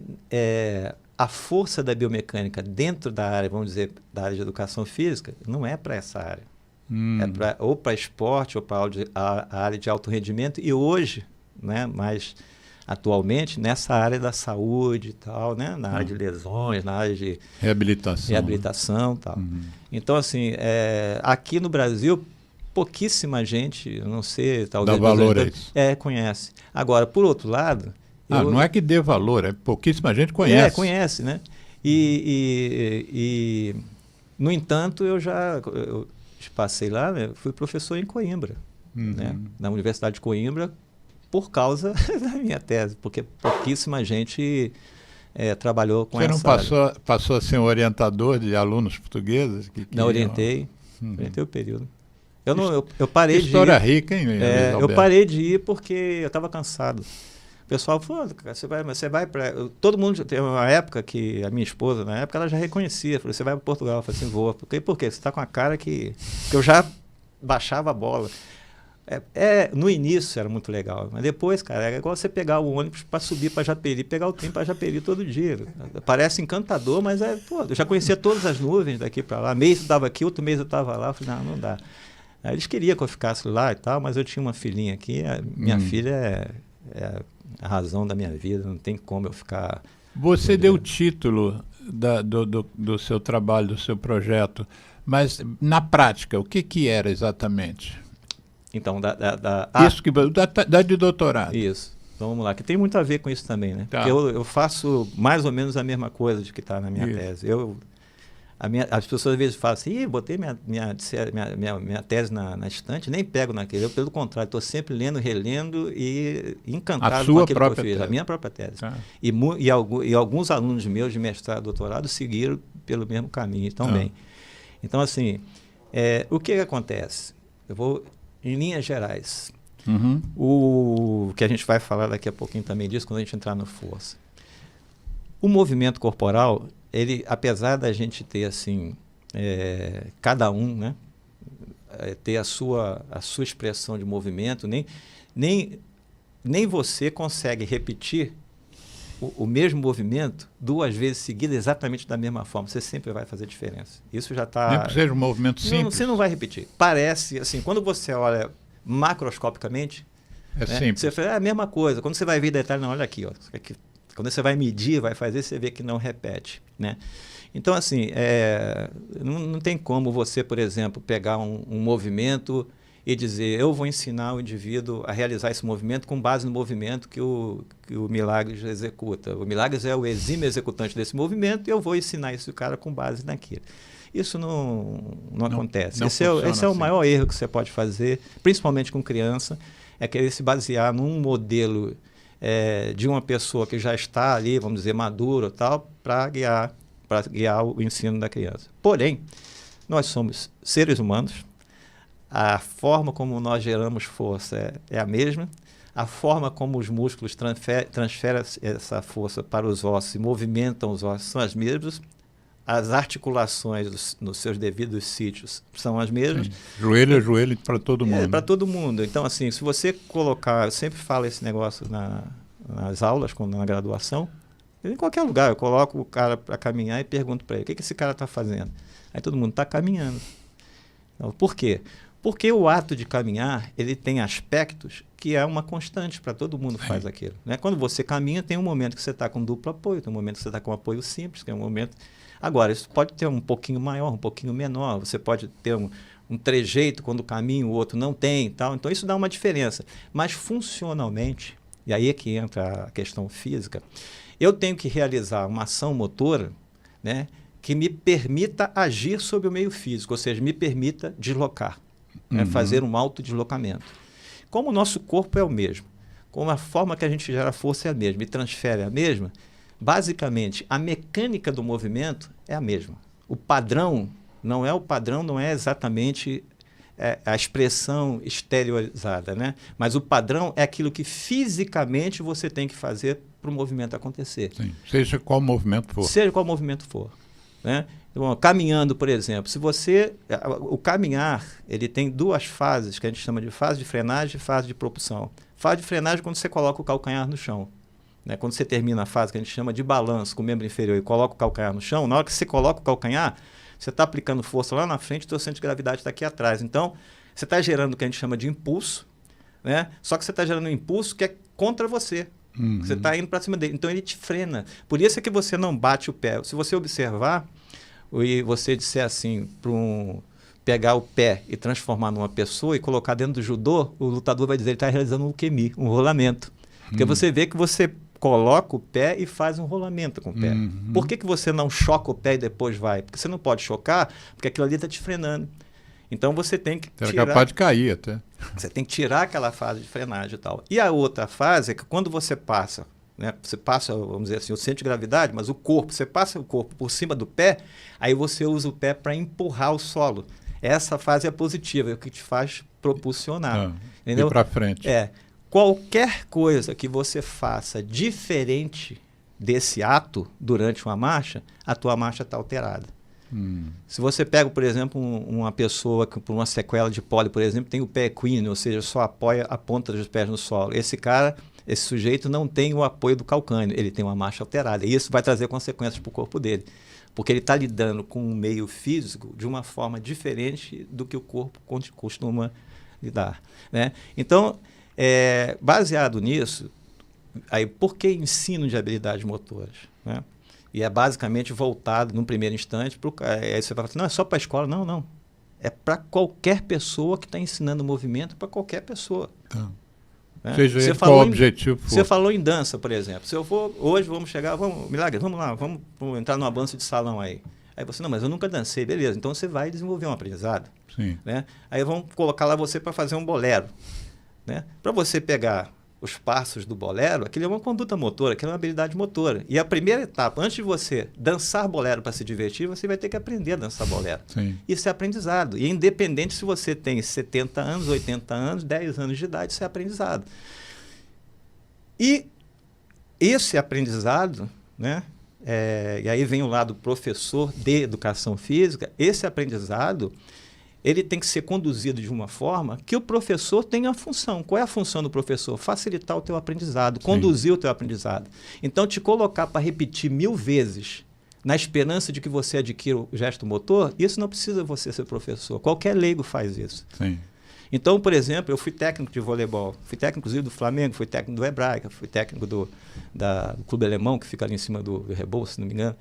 a força da biomecânica dentro da área, vamos dizer, da área de educação física, não é para essa área. É ou para esporte, ou para a área de alto rendimento. E hoje, né, mais atualmente, nessa área da saúde e tal, né, na área de lesões, na área de reabilitação e tal. Então, assim, aqui no Brasil, pouquíssima gente, eu não sei, talvez... Dá valor a isso. Conhece. Agora, por outro lado... não é que dê valor, pouquíssima gente conhece. Conhece, né? E no entanto, eu passei lá, né, fui professor em Coimbra, né, na Universidade de Coimbra, por causa da minha tese, porque pouquíssima gente trabalhou com essa área. Você não passou a ser um orientador de alunos portugueses? Não, orientei o período. Eu parei de ir. História rica, hein? Eu parei de ir porque eu estava cansado. O pessoal falou, você vai para... Todo mundo, tem uma época que a minha esposa, na época, ela já reconhecia. Falou, você vai para Portugal? Eu falei assim, vou. Por quê? Você está com a cara que eu já baixava a bola. No início era muito legal, mas depois, cara, é igual você pegar o ônibus para subir para Japeri, pegar o trem para Japeri todo dia. Parece encantador, mas eu já conhecia todas as nuvens daqui para lá. Mês eu estava aqui, outro mês eu estava lá. Eu falei, não dá. Aí eles queriam que eu ficasse lá e tal, mas eu tinha uma filhinha aqui, minha filha é a razão da minha vida, não tem como eu ficar... Você deu o título do seu trabalho, do seu projeto, mas na prática, o que era exatamente? Então, Isso da de doutorado. Isso. Então vamos lá, que tem muito a ver com isso também, né? Porque eu faço mais ou menos a mesma coisa de que está na minha tese. As pessoas às vezes falam assim, botei minha tese na estante, nem pego naquele. Eu, pelo contrário, estou sempre lendo, relendo e encantado com aquilo que eu fiz. Tese. A minha própria tese. E alguns alunos meus de mestrado e doutorado seguiram pelo mesmo caminho também. Então, assim, o que acontece? Eu vou, em linhas gerais, o que a gente vai falar daqui a pouquinho também disso, quando a gente entrar no força. O movimento corporal, ele, apesar da gente ter assim, cada um, né, ter a sua expressão de movimento, nem você consegue repetir o mesmo movimento 2 vezes seguidas exatamente da mesma forma. Você sempre vai fazer diferença. Isso já está... Nem que seja um movimento simples. Você não vai repetir. Parece, assim, quando você olha macroscopicamente, simples. Você fala, a mesma coisa. Quando você vai ver detalhe, não, olha aqui, ó. Quando você vai medir, vai fazer, você vê que não repete, né? Então, assim, não tem como você, por exemplo, pegar um movimento e dizer, eu vou ensinar o indivíduo a realizar esse movimento com base no movimento que o Milagres executa. O Milagres é o exímio executante desse movimento e eu vou ensinar esse cara com base naquilo. Isso não acontece. Esse é o maior erro que você pode fazer, principalmente com criança, é querer se basear num modelo de uma pessoa que já está ali, vamos dizer, madura e tal, para guiar o ensino da criança. Porém, nós somos seres humanos, a forma como nós geramos força é a mesma, a forma como os músculos transferem essa força para os ossos e movimentam os ossos são as mesmas, as articulações nos seus devidos sítios são as mesmas. Sim. Joelho é joelho para todo mundo. Para todo mundo. Então, assim, se você colocar... Eu sempre falo esse negócio nas aulas, na graduação, em qualquer lugar. Eu coloco o cara para caminhar e pergunto para ele, o que esse cara está fazendo? Aí todo mundo está caminhando. Então, por quê? Porque o ato de caminhar, ele tem aspectos que é uma constante para todo mundo faz aquilo. Né? Quando você caminha, tem um momento que você está com duplo apoio, tem um momento que você está com apoio simples, tem um momento... Agora, isso pode ter um pouquinho maior, um pouquinho menor. Você pode ter um trejeito quando caminha, o outro não tem e tal. Então, isso dá uma diferença. Mas, funcionalmente, e aí é que entra a questão física, eu tenho que realizar uma ação motora, né, que me permita agir sobre o meio físico, ou seja, me permita deslocar, né, fazer um autodeslocamento. Como o nosso corpo é o mesmo, como a forma que a gente gera força é a mesma e transfere a mesma, basicamente, a mecânica do movimento é a mesma. O padrão não é exatamente a expressão exteriorizada, né? Mas o padrão é aquilo que fisicamente você tem que fazer para o movimento acontecer. Sim. Seja qual movimento for. Seja qual movimento for. Né? Então, caminhando, por exemplo, o caminhar, ele tem 2 fases, que a gente chama de fase de frenagem e fase de propulsão. Fase de frenagem é quando você coloca o calcanhar no chão. Né? Quando você termina a fase que a gente chama de balanço com o membro inferior e coloca o calcanhar no chão, na hora que você coloca o calcanhar, você está aplicando força lá na frente, o seu centro de gravidade está aqui atrás. Então, você está gerando o que a gente chama de impulso, né? Só que você está gerando um impulso que é contra você. Você está indo para cima dele. Então, ele te frena. Por isso é que você não bate o pé. Se você observar e você disser assim, pegar o pé e transformar numa pessoa e colocar dentro do judô, o lutador vai dizer que ele está realizando um ukemi, um rolamento. Porque você vê que você coloca o pé e faz um rolamento com o pé. Por que você não choca o pé e depois vai? Porque você não pode chocar, porque aquilo ali está te frenando. Então você tem que tirar... É capaz de cair até. Você tem que tirar aquela fase de frenagem e tal. E a outra fase é que quando você passa, né, vamos dizer assim, o centro de gravidade, mas você passa o corpo por cima do pé, aí você usa o pé para empurrar o solo. Essa fase é positiva, é o que te faz propulsionar. Entendeu? Ir para frente. Qualquer coisa que você faça diferente desse ato durante uma marcha, a tua marcha está alterada. Se você pega, por exemplo, uma pessoa que por uma sequela de pole, por exemplo, tem o pé equíneo, ou seja, só apoia a ponta dos pés no solo. Esse sujeito não tem o apoio do calcâneo, ele tem uma marcha alterada. E isso vai trazer consequências para o corpo dele. Porque ele está lidando com um meio físico de uma forma diferente do que o corpo costuma lidar. Né? Então, baseado nisso, aí, por que ensino de habilidades motoras? Né? E é basicamente voltado, num primeiro instante, aí você fala assim, não, é só para a escola. Não, não. É para qualquer pessoa que está ensinando movimento, para qualquer pessoa. Né? Seja qual o objetivo for. Você falou em dança, por exemplo. Se eu for, hoje vamos chegar, Milagre, vamos lá, vamos entrar numa dança de salão aí. Aí você, não, mas eu nunca dancei. Beleza, então você vai desenvolver um aprendizado. Sim. Né? Aí vão colocar lá você para fazer um bolero. Né? Para você pegar os passos do bolero, aquilo é uma conduta motora, aquilo é uma habilidade motora. E a primeira etapa, antes de você dançar bolero para se divertir, você vai ter que aprender a dançar bolero. Sim. Isso é aprendizado. E independente se você tem 70 anos, 80 anos, 10 anos de idade, isso é aprendizado. E esse aprendizado, né? E aí vem o lado professor de educação física, esse aprendizado ele tem que ser conduzido de uma forma que o professor tenha a função. Qual é a função do professor? Facilitar o teu aprendizado, conduzir o teu aprendizado. Então, te colocar para repetir 1000 vezes na esperança de que você adquira o gesto motor, isso não precisa você ser professor. Qualquer leigo faz isso. Sim. Então, por exemplo, eu fui técnico de voleibol, fui técnico inclusive do Flamengo, fui técnico do Hebraica, fui técnico do Clube Alemão, que fica ali em cima do Rebouças, se não me engano.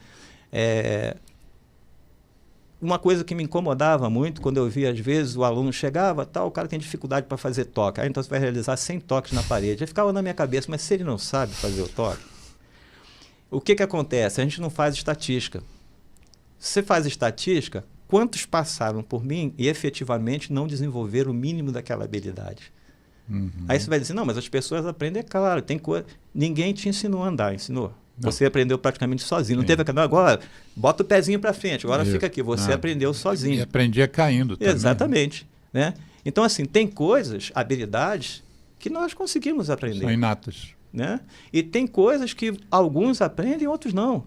Uma coisa que me incomodava muito, quando eu via, às vezes, o aluno chegava, o cara tem dificuldade para fazer toque. Aí, então, você vai realizar 100 toques na parede. Aí ficava na minha cabeça, mas se ele não sabe fazer o toque, o que acontece? A gente não faz estatística. Se você faz estatística, quantos passaram por mim e efetivamente não desenvolveram o mínimo daquela habilidade? Uhum. Aí você vai dizer, não, mas as pessoas aprendem, é claro, tem coisa. Ninguém te ensinou a andar, ensinou? Não. Você aprendeu praticamente sozinho. Não teve aquela, agora bota o pezinho para frente, agora fica aqui. Você aprendeu sozinho. E aprendia caindo também. Exatamente. Né? Então, assim, tem coisas, habilidades, que nós conseguimos aprender. São inatas. Né? E tem coisas que alguns aprendem e outros não.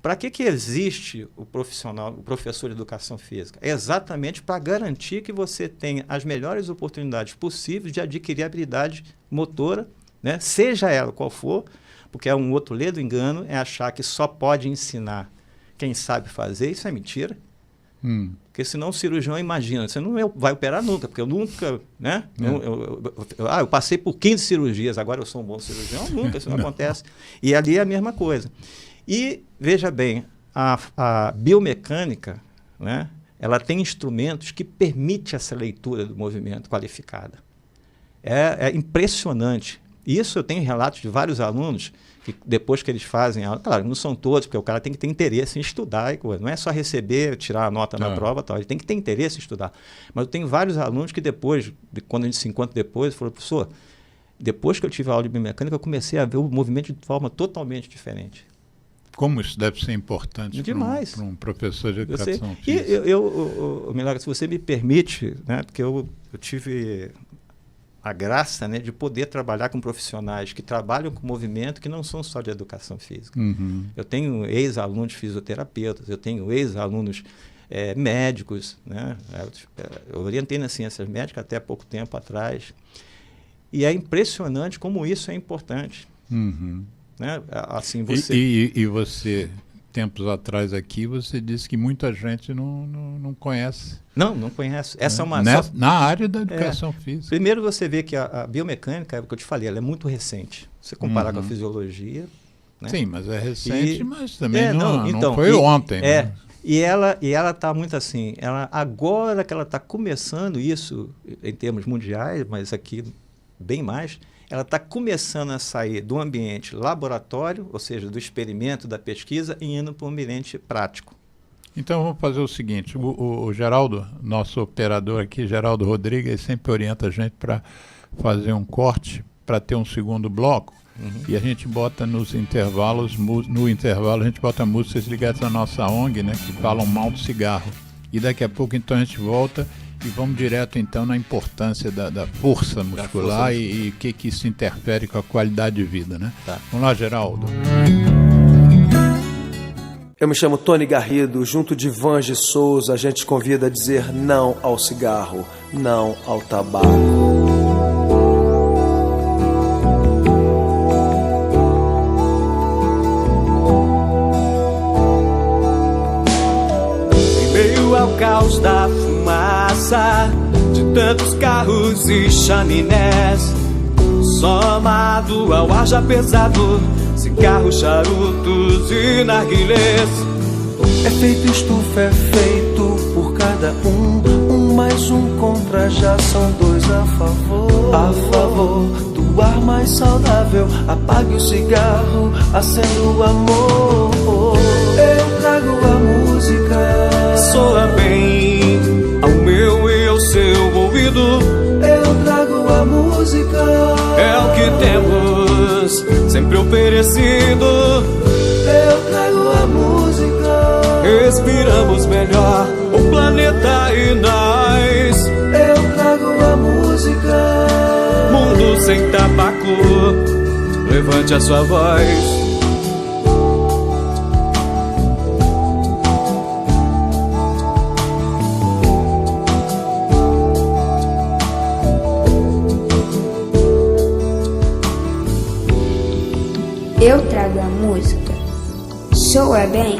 Para que existe o profissional, o professor de educação física? É exatamente para garantir que você tenha as melhores oportunidades possíveis de adquirir habilidade motora, né? Seja ela qual for, porque é um outro ledo engano, é achar que só pode ensinar quem sabe fazer. Isso é mentira. Porque senão o cirurgião imagina, você não vai operar nunca, porque eu nunca, né? Eu passei por 15 cirurgias, agora eu sou um bom cirurgião. Nunca, isso não acontece. E ali é a mesma coisa. E, veja bem, a biomecânica, né, ela tem instrumentos que permitem essa leitura do movimento qualificada. É impressionante. Isso eu tenho relatos de vários alunos que depois que eles fazem aula, claro, não são todos, porque o cara tem que ter interesse em estudar, não é só receber, tirar a nota na prova, tal, ele tem que ter interesse em estudar. Mas eu tenho vários alunos que depois, quando a gente se encontra depois, falaram, professor, depois que eu tive a aula de biomecânica, eu comecei a ver o movimento de forma totalmente diferente. Como isso deve ser importante para um professor de educação física. E Milagre, se você me permite, né, porque eu tive a graça, né, de poder trabalhar com profissionais que trabalham com movimento que não são só de educação física. Uhum. Eu tenho ex-alunos fisioterapeutas, eu tenho ex-alunos médicos, né? Eu orientei nas ciências médicas até pouco tempo atrás. E é impressionante como isso é importante. Uhum. Né? Assim, você... E você, tempos atrás aqui, você disse que muita gente não conhece. Não conhece. Essa é uma... Na área da educação física. Primeiro você vê que a biomecânica, é o que eu te falei, ela é muito recente. Se você comparar com a fisiologia... Né? Sim, mas é recente, mas também não foi ontem. Né? E ela está muito assim, agora que ela está começando isso, em termos mundiais, mas aqui bem mais... ela está começando a sair do ambiente laboratório, ou seja, do experimento, da pesquisa, e indo para o ambiente prático. Então, vamos fazer o seguinte, o Geraldo, nosso operador aqui, Geraldo Rodrigues, sempre orienta a gente para fazer um corte, para ter um segundo bloco, e a gente bota nos intervalos, no intervalo a gente bota músicas ligadas à nossa ONG, né, que falam mal do cigarro. E daqui a pouco, então, a gente volta e vamos direto, então, na importância da força muscular e o que isso interfere com a qualidade de vida, né? Tá. Vamos lá, Geraldo. Eu me chamo Tony Garrido, junto de Vange Souza, a gente convida a dizer não ao cigarro, não ao tabaco. Ao caos da fumaça de tantos carros e chaminés, somado ao ar já pesado, cigarros, charutos e narguilés. É feito estufa, é feito por cada um mais um contra, já são dois a favor do ar mais saudável. Apague o cigarro, acenda o amor. Eu trago a música música soa bem ao meu e ao seu ouvido. Eu trago a música, É o que temos sempre oferecido. eu trago a música, Respiramos melhor o planeta e nós. eu trago a música. Mundo sem tabaco, levante a sua voz. Eu trago a música, soa bem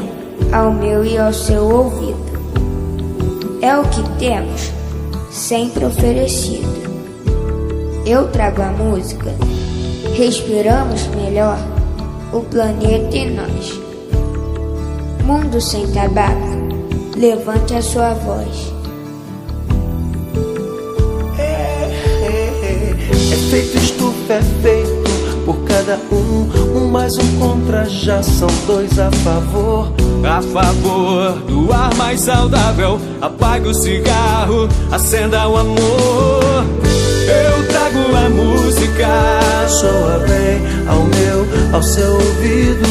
ao meu e ao seu ouvido. É o que temos, sempre oferecido. Eu trago a música, respiramos melhor o planeta e nós. Mundo sem tabaco, levante a sua voz. Efeito estufa é feito por cada um mais um contra, já são dois a favor. A favor do ar mais saudável, apague o cigarro, acenda o amor. Eu trago a música, Soa bem ao meu, ao seu ouvido.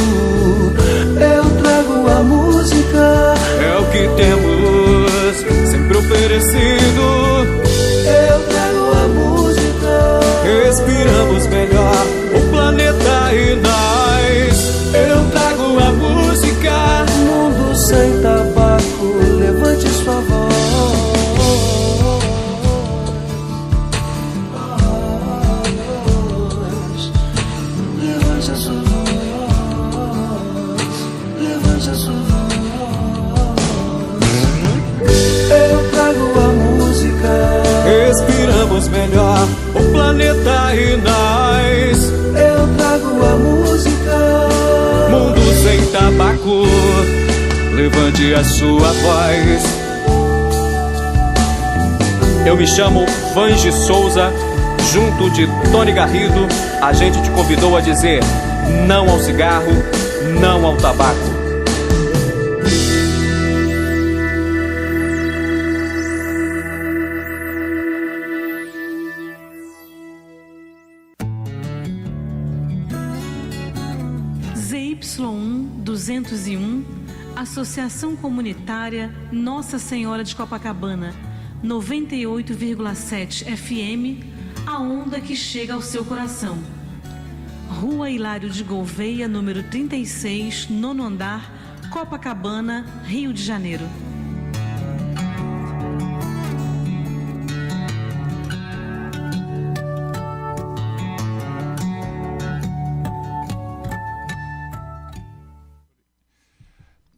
Eu trago a música, é o que temos sempre oferecido. eu trago a música. Respiramos melhor o planeta e nós. Eu trago a música. Mundo sem tabaco, levante sua voz. Levante a sua voz. Levante a sua voz. Eu trago a música, Respiramos melhor o planeta e nós. eu trago a música. Mundo sem tabaco, levante a sua voz. Eu me chamo Vange Souza, junto de Tony Garrido, a gente te convidou a dizer não ao cigarro, não ao tabaco. ZY1 201, Associação Comunitária Nossa Senhora de Copacabana, 98,7 FM, a onda que chega ao seu coração. Rua Hilário de Gouveia, número 36, 9º andar, Copacabana, Rio de Janeiro.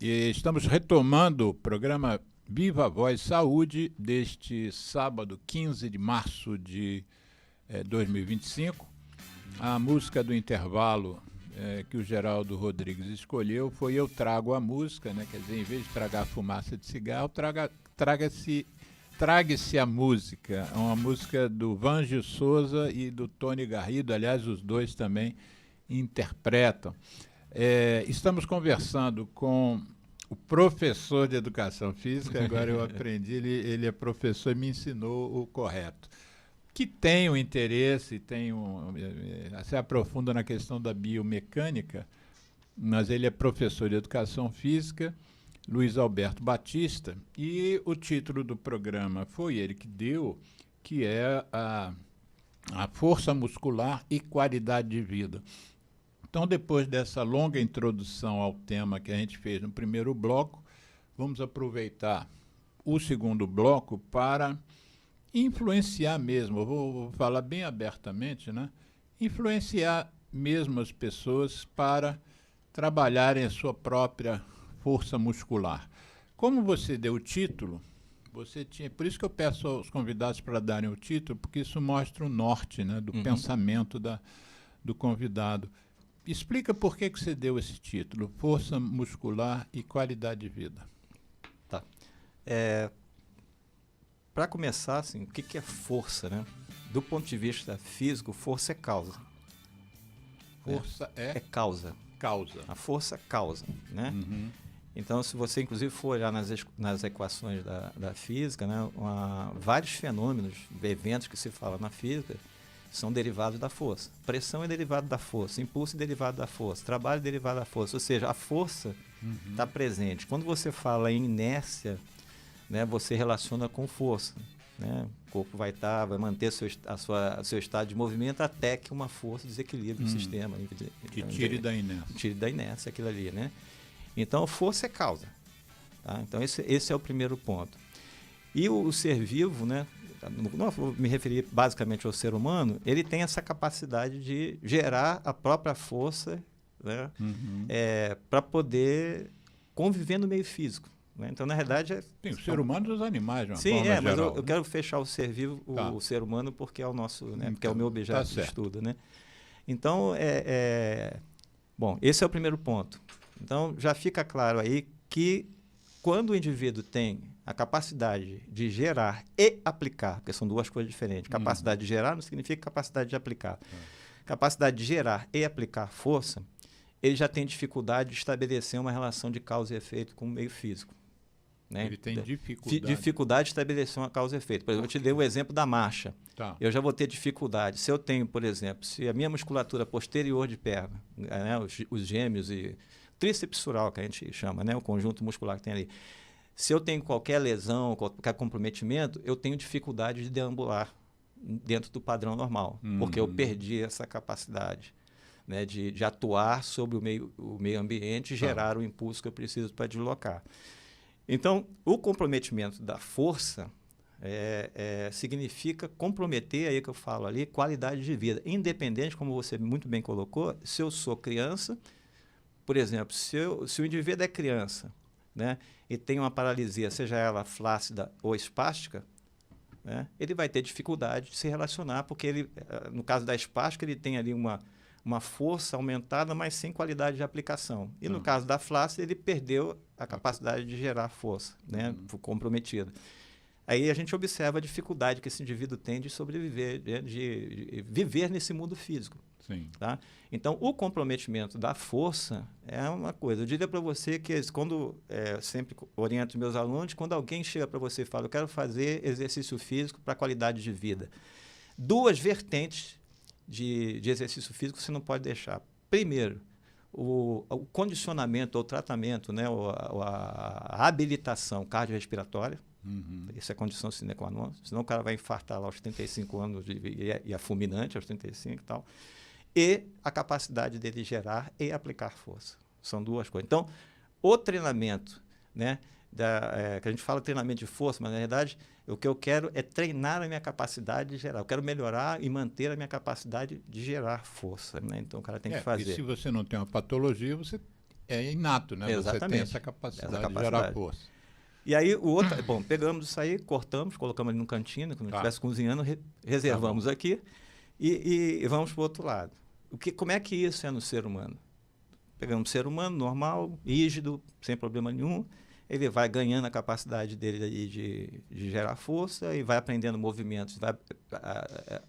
E estamos retomando o programa Viva Voz Saúde deste sábado, 15 de março de 2025. A música do intervalo que o Geraldo Rodrigues escolheu foi Eu Trago a Música, né? Quer dizer, em vez de tragar fumaça de cigarro, trague-se a música. É uma música do Vange Souza e do Tony Garrido, aliás, os dois também interpretam. Estamos conversando com o professor de Educação Física, agora eu aprendi, ele é professor e me ensinou o correto, que tem um interesse, se aprofunda na questão da biomecânica, mas ele é professor de Educação Física, Luiz Alberto Batista, e o título do programa foi ele que deu, que é a força muscular e qualidade de vida. Então, depois dessa longa introdução ao tema que a gente fez no primeiro bloco, vamos aproveitar o segundo bloco para influenciar mesmo, eu vou falar bem abertamente, né? Influenciar mesmo as pessoas para trabalharem a sua própria força muscular. Como você deu o título, por isso que eu peço aos convidados para darem o título, porque isso mostra o norte, né, do pensamento do convidado. Explica por que você deu esse título, Força Muscular e Qualidade de Vida. Tá. Para começar, assim, o que é força, né? Do ponto de vista físico, força é causa. Força é causa. Causa. A força causa, né? Então, se você, inclusive, for olhar nas equações da física, né, vários fenômenos, eventos que se fala na física, são derivados da força. Pressão é derivado da força, impulso é derivado da força, trabalho é derivado da força. Ou seja, a força está presente. Quando você fala em inércia, né, você relaciona com força. Né? O corpo vai manter seu estado de movimento até que uma força desequilibre o sistema. Que tire da inércia. Tire da inércia aquilo ali, né? Então, força é causa. Tá? Então, esse é o primeiro ponto. E o ser vivo, né? Não vou me referir basicamente ao ser humano, ele tem essa capacidade de gerar a própria força, né? Para poder conviver no meio físico. Né? Então, na realidade... Tem o ser humano e os animais, de uma sim, forma geral, mas eu quero fechar o ser vivo, tá. o ser humano, porque é o nosso, né? Porque é o meu objeto de estudo. Né? Então, bom, esse é o primeiro ponto. Então, já fica claro aí que quando o indivíduo tem a capacidade de gerar e aplicar, porque são duas coisas diferentes. Capacidade de gerar não significa capacidade de aplicar. Capacidade de gerar e aplicar força, ele já tem dificuldade de estabelecer uma relação de causa e efeito com o meio físico. Né? Ele tem dificuldade. Dificuldade de estabelecer uma causa e efeito. Por exemplo, eu te dei o exemplo da marcha. Tá. Eu já vou ter dificuldade. Se eu tenho, por exemplo, se a minha musculatura posterior de perna, né, os gêmeos e tríceps sural, que a gente chama, né, o conjunto muscular que tem ali. Se eu tenho qualquer lesão, qualquer comprometimento, eu tenho dificuldade de deambular dentro do padrão normal, porque eu perdi essa capacidade, né, de atuar sobre o meio ambiente e gerar o impulso que eu preciso para deslocar. Então, o comprometimento da força significa comprometer, aí que eu falo ali, qualidade de vida. Independente, como você muito bem colocou, se eu sou criança, por exemplo, se o indivíduo é criança, né, e tem uma paralisia, seja ela flácida ou espástica, né, ele vai ter dificuldade de se relacionar, porque ele, no caso da espástica, ele tem ali uma força aumentada, mas sem qualidade de aplicação. E no caso da flácida, ele perdeu a capacidade de gerar força, né, comprometida. Aí a gente observa a dificuldade que esse indivíduo tem de sobreviver, de viver nesse mundo físico. Sim. Tá? Então, o comprometimento da força é uma coisa. Eu diria para você que, quando sempre oriento meus alunos, quando alguém chega para você e fala, eu quero fazer exercício físico para qualidade de vida. Duas vertentes de exercício físico você não pode deixar. Primeiro, o condicionamento ou tratamento, né, a habilitação cardiorrespiratória. Isso é condição sine qua non. Senão o cara vai infartar lá aos 35 anos e é fulminante aos 35 e tal. E a capacidade dele gerar e aplicar força. São duas coisas. Então, o treinamento, né, que a gente fala treinamento de força, mas na verdade o que eu quero é treinar a minha capacidade de gerar. Eu quero melhorar e manter a minha capacidade de gerar força. Né? Então o cara tem que fazer. E se você não tem uma patologia, você é inato, né? Exatamente. Você tem essa capacidade de gerar força. E aí o outro, bom, pegamos isso aí, cortamos, colocamos ali no cantinho, quando estivesse cozinhando, reservamos aqui e vamos para o outro lado. Como é que isso é no ser humano? Pegamos um ser humano normal, rígido, sem problema nenhum, ele vai ganhando a capacidade dele aí de gerar força e vai aprendendo movimentos, vai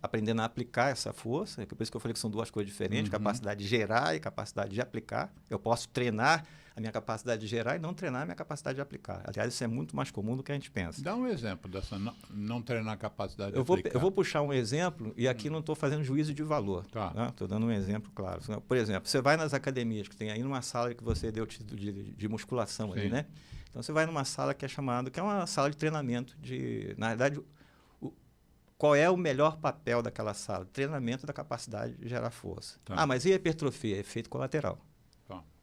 aprendendo a aplicar essa força, por isso que eu falei que são duas coisas diferentes, capacidade de gerar e capacidade de aplicar. Eu posso treinar a minha capacidade de gerar e não treinar a minha capacidade de aplicar. Aliás, isso é muito mais comum do que a gente pensa. Dá um exemplo dessa não treinar a capacidade de aplicar. Eu vou puxar um exemplo e aqui não estou fazendo juízo de valor. Estou dando um exemplo claro. Por exemplo, você vai nas academias, que tem aí numa sala que você deu o título de musculação ali, né? Então você vai numa sala que é uma sala de treinamento na verdade, qual é o melhor papel daquela sala? Treinamento da capacidade de gerar força. Mas e a hipertrofia? Efeito colateral.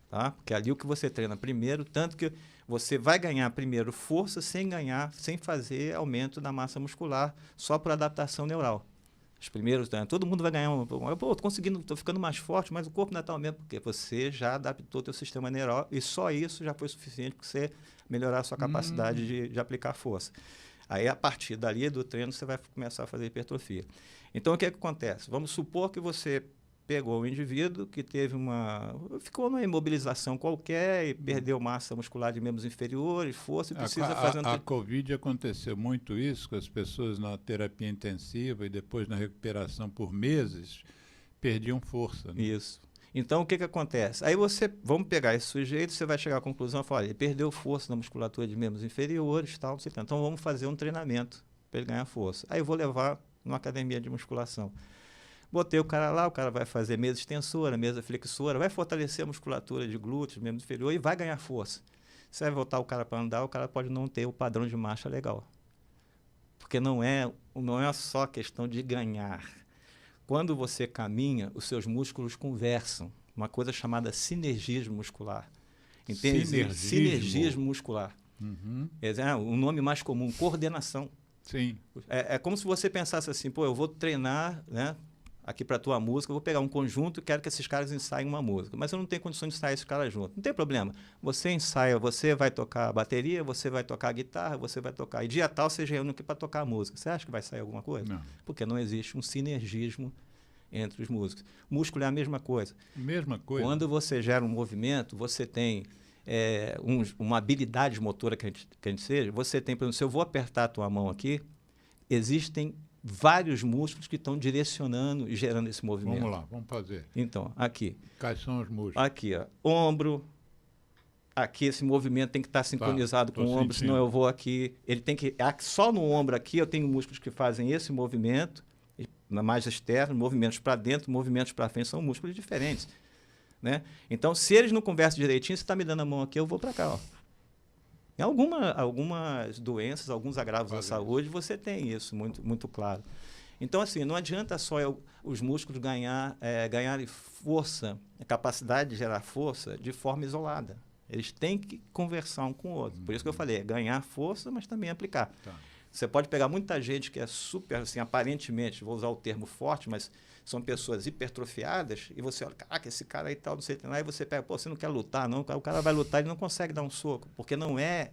Tá? Porque ali o que você treina primeiro, tanto que você vai ganhar primeiro força sem fazer aumento da massa muscular, só por adaptação neural. Os primeiros, todo mundo vai ganhar estou ficando mais forte, mas o corpo ainda está o mesmo, porque você já adaptou o teu sistema neural e só isso já foi suficiente para você melhorar a sua capacidade de aplicar força. Aí, a partir dali do treino, você vai começar a fazer hipertrofia. Então, o que acontece? Vamos supor que você pegou um indivíduo que ficou numa imobilização qualquer e perdeu massa muscular de membros inferiores, força e precisa fazer... A Covid aconteceu muito isso, com as pessoas na terapia intensiva e depois na recuperação por meses, perdiam força. Né? Isso. Então, o que acontece? Aí vamos pegar esse sujeito, você vai chegar à conclusão, falar, ele perdeu força na musculatura de membros inferiores, tal, não sei o que. Então, vamos fazer um treinamento para ele ganhar força. Aí eu vou levar numa academia de musculação. Botei o cara lá, o cara vai fazer mesa extensora, mesa flexora, vai fortalecer a musculatura de glúteos, membro inferior e vai ganhar força. Você vai voltar o cara para andar, o cara pode não ter o padrão de marcha legal. Porque não é só questão de ganhar. Quando você caminha, os seus músculos conversam. Uma coisa chamada sinergismo muscular. Entende? Sinergismo muscular. Uhum. Um nome mais comum, coordenação. Sim. É como se você pensasse assim, pô, eu vou treinar, né, aqui para a tua música, eu vou pegar um conjunto e quero que esses caras ensaiem uma música. Mas eu não tenho condições de ensaiar esses caras juntos. Não tem problema. Você ensaia, você vai tocar bateria, você vai tocar guitarra, você vai tocar. E dia tal você reúne aqui para tocar a música. Você acha que vai sair alguma coisa? Não. Porque não existe um sinergismo entre os músicos. Músculo é a mesma coisa. Mesma coisa. Quando você gera um movimento, você tem uma habilidade motora que a gente seja. Você tem, por exemplo, se eu vou apertar a tua mão aqui, existem vários músculos que estão direcionando e gerando esse movimento. Vamos lá, vamos fazer. Então, aqui. Quais são os músculos? Aqui, ó, ombro. Aqui esse movimento tem que estar sincronizado com o ombro, senão eu vou aqui. Ele tem que. Só no ombro aqui eu tenho músculos que fazem esse movimento, mais externo, movimentos para dentro, movimentos para frente, são músculos diferentes. Né? Então, se eles não conversam direitinho, você está me dando a mão aqui, eu vou para cá. Ó. Em algumas doenças, alguns agravos da saúde, você tem isso muito, muito claro. Então, assim, não adianta só os músculos ganharem força, a capacidade de gerar força de forma isolada. Eles têm que conversar um com o outro. Por isso que eu falei, ganhar força, mas também aplicar. Tá. Você pode pegar muita gente que é super, assim, aparentemente, vou usar o termo forte, mas são pessoas hipertrofiadas, e você olha, caraca, esse cara aí tal, não sei o que lá, e você pega, pô, você não quer lutar, não? O cara vai lutar, ele não consegue dar um soco, porque não é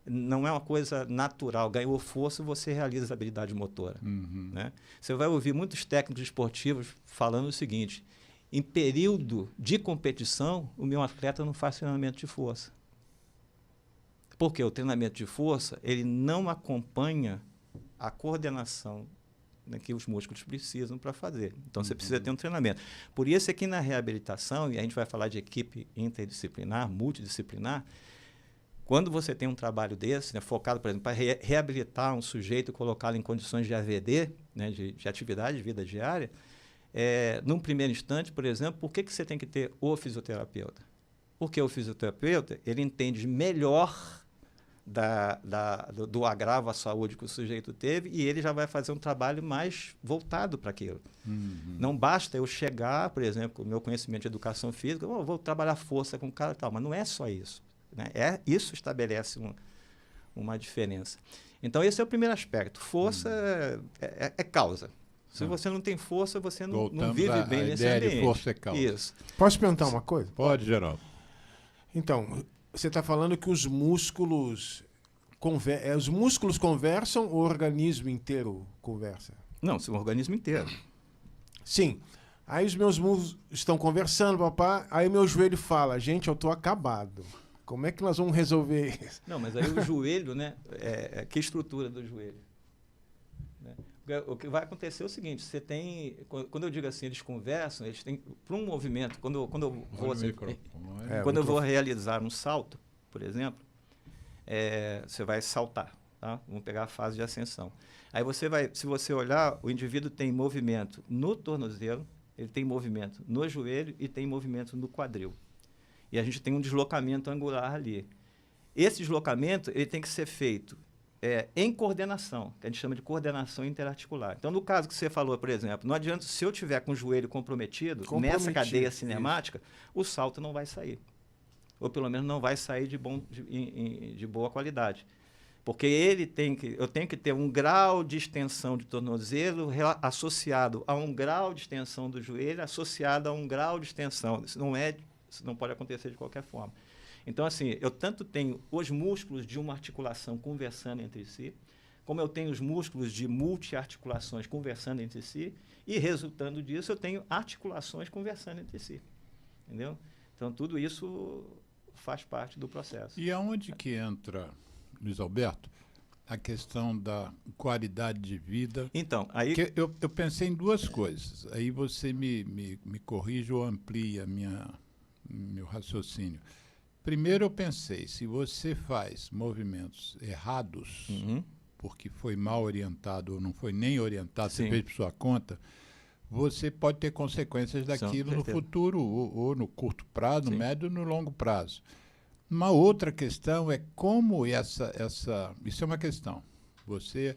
uma coisa natural. Ganhou força, você realiza a habilidade motora. Uhum. Né? Você vai ouvir muitos técnicos esportivos falando o seguinte, em período de competição, o meu atleta não faz treinamento de força. Porque o treinamento de força, ele não acompanha a coordenação, né, que os músculos precisam para fazer. Então, você precisa ter um treinamento. Por isso é que na reabilitação, e a gente vai falar de equipe interdisciplinar, multidisciplinar, quando você tem um trabalho desse, né, focado, por exemplo, para reabilitar um sujeito e colocá-lo em condições de AVD, né, de atividade de vida diária, num primeiro instante, por exemplo, por que você tem que ter o fisioterapeuta? Porque o fisioterapeuta, ele entende melhor do agravo à saúde que o sujeito teve e ele já vai fazer um trabalho mais voltado para aquilo. Uhum. Não basta eu chegar, por exemplo, com o meu conhecimento de educação física, eu vou trabalhar força com o cara e tal, mas não é só isso. Né? Isso estabelece uma diferença. Então, esse é o primeiro aspecto. Força é causa. Se você não tem força, você não vive bem nesse ambiente. De força é causa. Isso. Posso perguntar uma coisa? Pode, Geraldo. Então, você está falando que os músculos conversam ou o organismo inteiro conversa? Não, o organismo inteiro. Sim. Aí os meus músculos estão conversando, papá, aí meu joelho fala, gente, eu estou acabado. Como é que nós vamos resolver isso? Não, mas aí o joelho, né? Que estrutura do joelho? Né? O que vai acontecer é o seguinte, você tem, quando eu digo assim, eles conversam, eles têm, para um movimento, quando eu vou realizar um salto, por exemplo, você vai saltar, tá? Vamos pegar a fase de ascensão. Aí se você olhar, o indivíduo tem movimento no tornozelo, ele tem movimento no joelho e tem movimento no quadril. E a gente tem um deslocamento angular ali. Esse deslocamento ele tem que ser feito em coordenação, que a gente chama de coordenação interarticular. Então, no caso que você falou, por exemplo, não adianta, se eu tiver com o joelho comprometido nessa cadeia cinemática, o salto não vai sair. Ou pelo menos não vai sair de boa qualidade. Porque eu tenho que ter um grau de extensão de tornozelo associado a um grau de extensão do joelho, associado a um grau de extensão. Isso não pode acontecer de qualquer forma. Então, assim, eu tanto tenho os músculos de uma articulação conversando entre si, como eu tenho os músculos de multiarticulações conversando entre si, e, resultando disso, eu tenho articulações conversando entre si. Entendeu? Então, tudo isso faz parte do processo. E aonde que entra, Luiz Alberto, a questão da qualidade de vida. Então, aí... Que eu pensei em duas coisas. Aí você me corrige ou amplia meu raciocínio. Primeiro eu pensei, se você faz movimentos errados, porque foi mal orientado ou não foi nem orientado, você fez por sua conta, você pode ter consequências daquilo no futuro, ou no curto prazo, no médio ou no longo prazo. Uma outra questão é como isso é uma questão. Você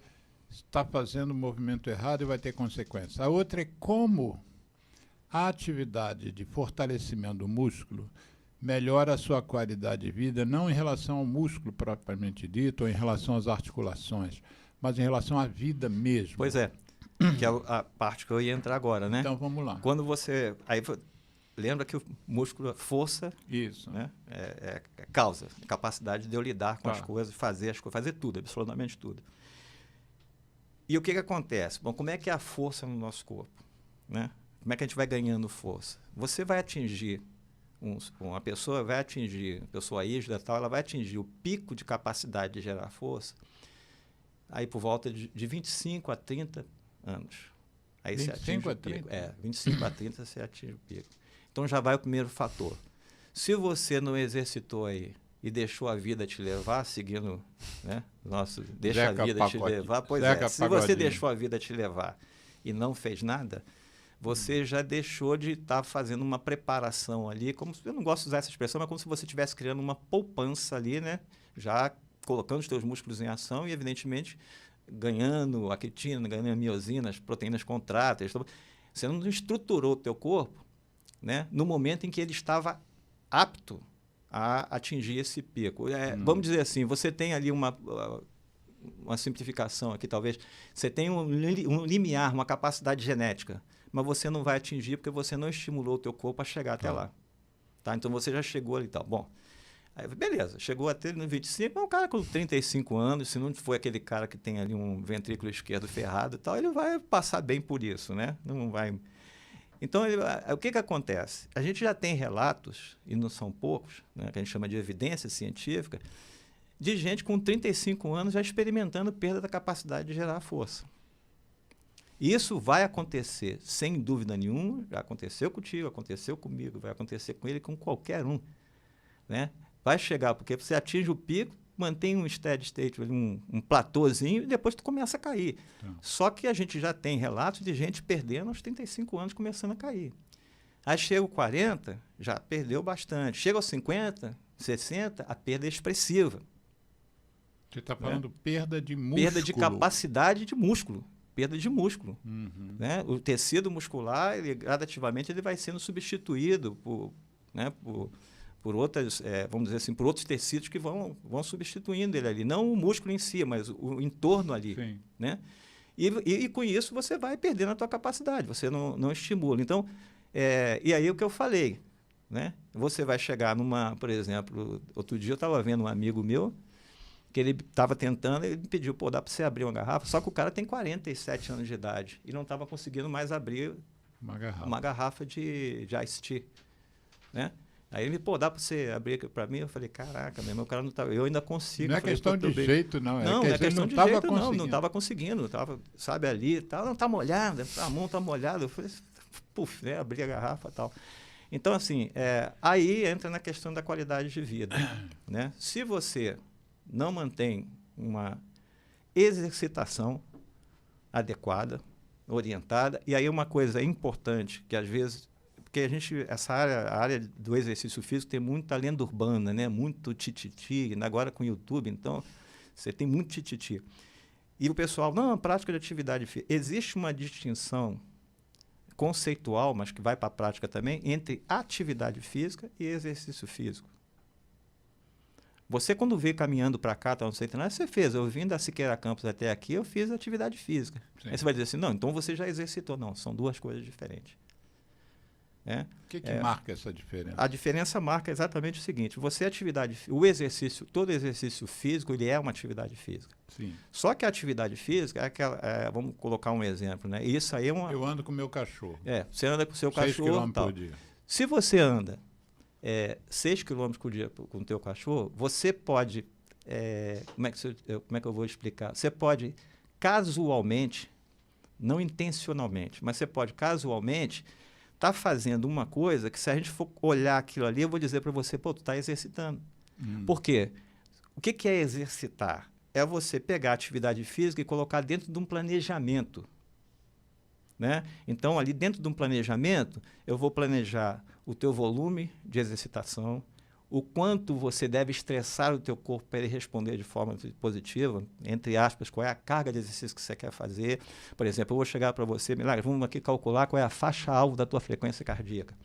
está fazendo um movimento errado e vai ter consequências. A outra é como a atividade de fortalecimento do músculo melhora a sua qualidade de vida, não em relação ao músculo propriamente dito, ou em relação às articulações, mas em relação à vida mesmo. Pois é, que é a parte que eu ia entrar agora, né? Então vamos lá. Quando você... Lembra que o músculo, força, isso, né? É causa, capacidade de eu lidar com as coisas, fazer tudo, absolutamente tudo. E o que acontece? Bom, como é que é a força no nosso corpo? Né? Como é que a gente vai ganhando força? Você vai atingir, uma pessoa rígida, tal, ela vai atingir o pico de capacidade de gerar força aí por volta de 25 a 30 anos. Aí 25 a 30? 25 a 30 você atinge o pico. Então já vai o primeiro fator. Se você não exercitou aí e deixou a vida te levar, seguindo, né? Deixa a vida te levar. Pois é, se você deixou a vida te levar e não fez nada, você já deixou de estar fazendo uma preparação ali, eu não gosto de usar essa expressão, mas como se você estivesse criando uma poupança ali, né? Já colocando os teus músculos em ação e, evidentemente, ganhando a quitina, ganhando a miosina, as proteínas contráteis. Você não estruturou o teu corpo, né, no momento em que ele estava apto a atingir esse pico. Vamos dizer assim, você tem ali uma simplificação aqui, talvez. Você tem um limiar, uma capacidade genética, mas você não vai atingir porque você não estimulou o teu corpo a chegar até lá. Tá? Então, você já chegou ali e tal. Bom, aí, beleza, chegou até no 25, é um cara com 35 anos, se não for aquele cara que tem ali um ventrículo esquerdo ferrado e tal, ele vai passar bem por isso, né? Não vai... Então, o que acontece? A gente já tem relatos, e não são poucos, né, que a gente chama de evidência científica, de gente com 35 anos já experimentando perda da capacidade de gerar força. Isso vai acontecer, sem dúvida nenhuma, já aconteceu contigo, aconteceu comigo, vai acontecer com ele, com qualquer um, né? Vai chegar, porque você atinge o pico, mantém um steady state, um platôzinho, e depois tu começa a cair. Só que a gente já tem relatos de gente perdendo aos 35 anos, começando a cair. Aí chega o 40, já perdeu bastante. Chega aos 50, 60, a perda é expressiva. Você está falando perda de músculo. Perda de capacidade de músculo. Perda de músculo. Né? O tecido muscular, gradativamente, ele vai sendo substituído por outras, vamos dizer assim, por outros tecidos que vão substituindo ele ali. Não o músculo em si, mas o entorno ali. Sim. Né? E com isso você vai perdendo a tua capacidade, você não estimula. Então, e aí o que eu falei, né? Você vai chegar por exemplo, outro dia eu estava vendo um amigo meu, que ele estava tentando, ele me pediu, dá para você abrir uma garrafa? Só que o cara tem 47 anos de idade e não estava conseguindo mais abrir uma garrafa de Ice Tea, né? Aí ele dá para você abrir para mim? Eu falei, caraca, meu o cara não tá, eu ainda consigo. Não é questão de jeito, não. Não é questão de jeito, não estava conseguindo. Tava, sabe, ali e tal, não tá molhada, a mão tá molhada. Eu falei, puf, né? Abri a garrafa e tal. Então, assim, aí entra na questão da qualidade de vida, né? Se você não mantém uma exercitação adequada, orientada, e aí uma coisa importante, que às vezes... Porque a área do exercício físico tem muita lenda urbana, né? Muito tititi, agora com o YouTube, então você tem muito tititi. E o pessoal, não, prática de atividade física. Existe uma distinção conceitual, mas que vai para a prática também, entre atividade física e exercício físico. Você, quando veio caminhando para cá, não sei treinar, você fez. Eu vim da Siqueira Campos até aqui, eu fiz atividade física. Sim. Aí você vai dizer assim, não, então você já exercitou. Não, são duas coisas diferentes. O que marca essa diferença? A diferença marca exatamente o seguinte: todo exercício físico, ele é uma atividade física. Sim. Só que a atividade física é aquela, vamos colocar um exemplo, né? Isso aí é uma. Eu ando com o meu cachorro. Você anda com o seu 6 cachorro. Por dia. Se você anda 6 km por dia com o teu cachorro, você pode como é que eu vou explicar? Você pode casualmente, não intencionalmente, mas você pode casualmente estar fazendo uma coisa que, se a gente for olhar aquilo ali, eu vou dizer para você, pô, tu está exercitando. Por quê? O que é exercitar? É você pegar a atividade física e colocar dentro de um planejamento. Né? Então, ali dentro de um planejamento, eu vou planejar o teu volume de exercitação, o quanto você deve estressar o teu corpo para ele responder de forma positiva, entre aspas, qual é a carga de exercício que você quer fazer. Por exemplo, eu vou chegar para você, Milagre, vamos aqui calcular qual é a faixa-alvo da tua frequência cardíaca.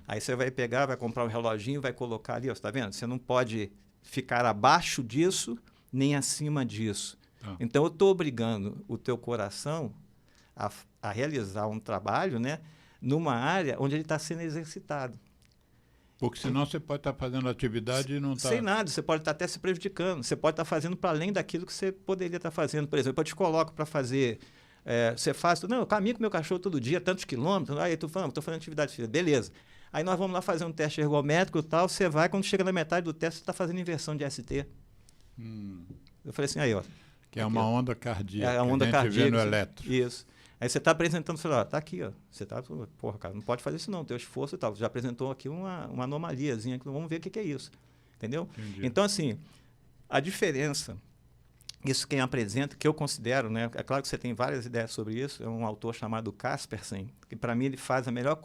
Aí você vai pegar, vai comprar um reloginho, vai colocar ali, está vendo? Você não pode ficar abaixo disso, nem acima disso. Então, eu estou obrigando o teu coração a realizar um trabalho, né, numa área onde ele está sendo exercitado. Porque senão você pode estar fazendo atividade e não está... Sem nada, você pode estar até se prejudicando. Você pode estar fazendo para além daquilo que você poderia estar fazendo. Por exemplo, eu te coloco para fazer... você faz... Não, eu caminho com meu cachorro todo dia, tantos quilômetros. Aí tu fala, estou fazendo atividade física. Beleza. Aí nós vamos lá fazer um teste ergométrico e tal. Você vai, quando chega na metade do teste, você está fazendo inversão de ST. Eu falei assim, aí, ó. Que é uma onda cardíaca. É a onda cardíaca. Vê no eletro. Isso. Aí você está apresentando, você está aqui, ó. Você está, porra, cara, não pode fazer isso não, teu esforço e tal. Você já apresentou aqui uma anomaliazinha, vamos ver o que é isso. Entendeu? Entendi. Então, assim, a diferença, isso quem apresenta, que eu considero, né? É claro que você tem várias ideias sobre isso, é um autor chamado Kaspersen, que para mim ele faz a melhor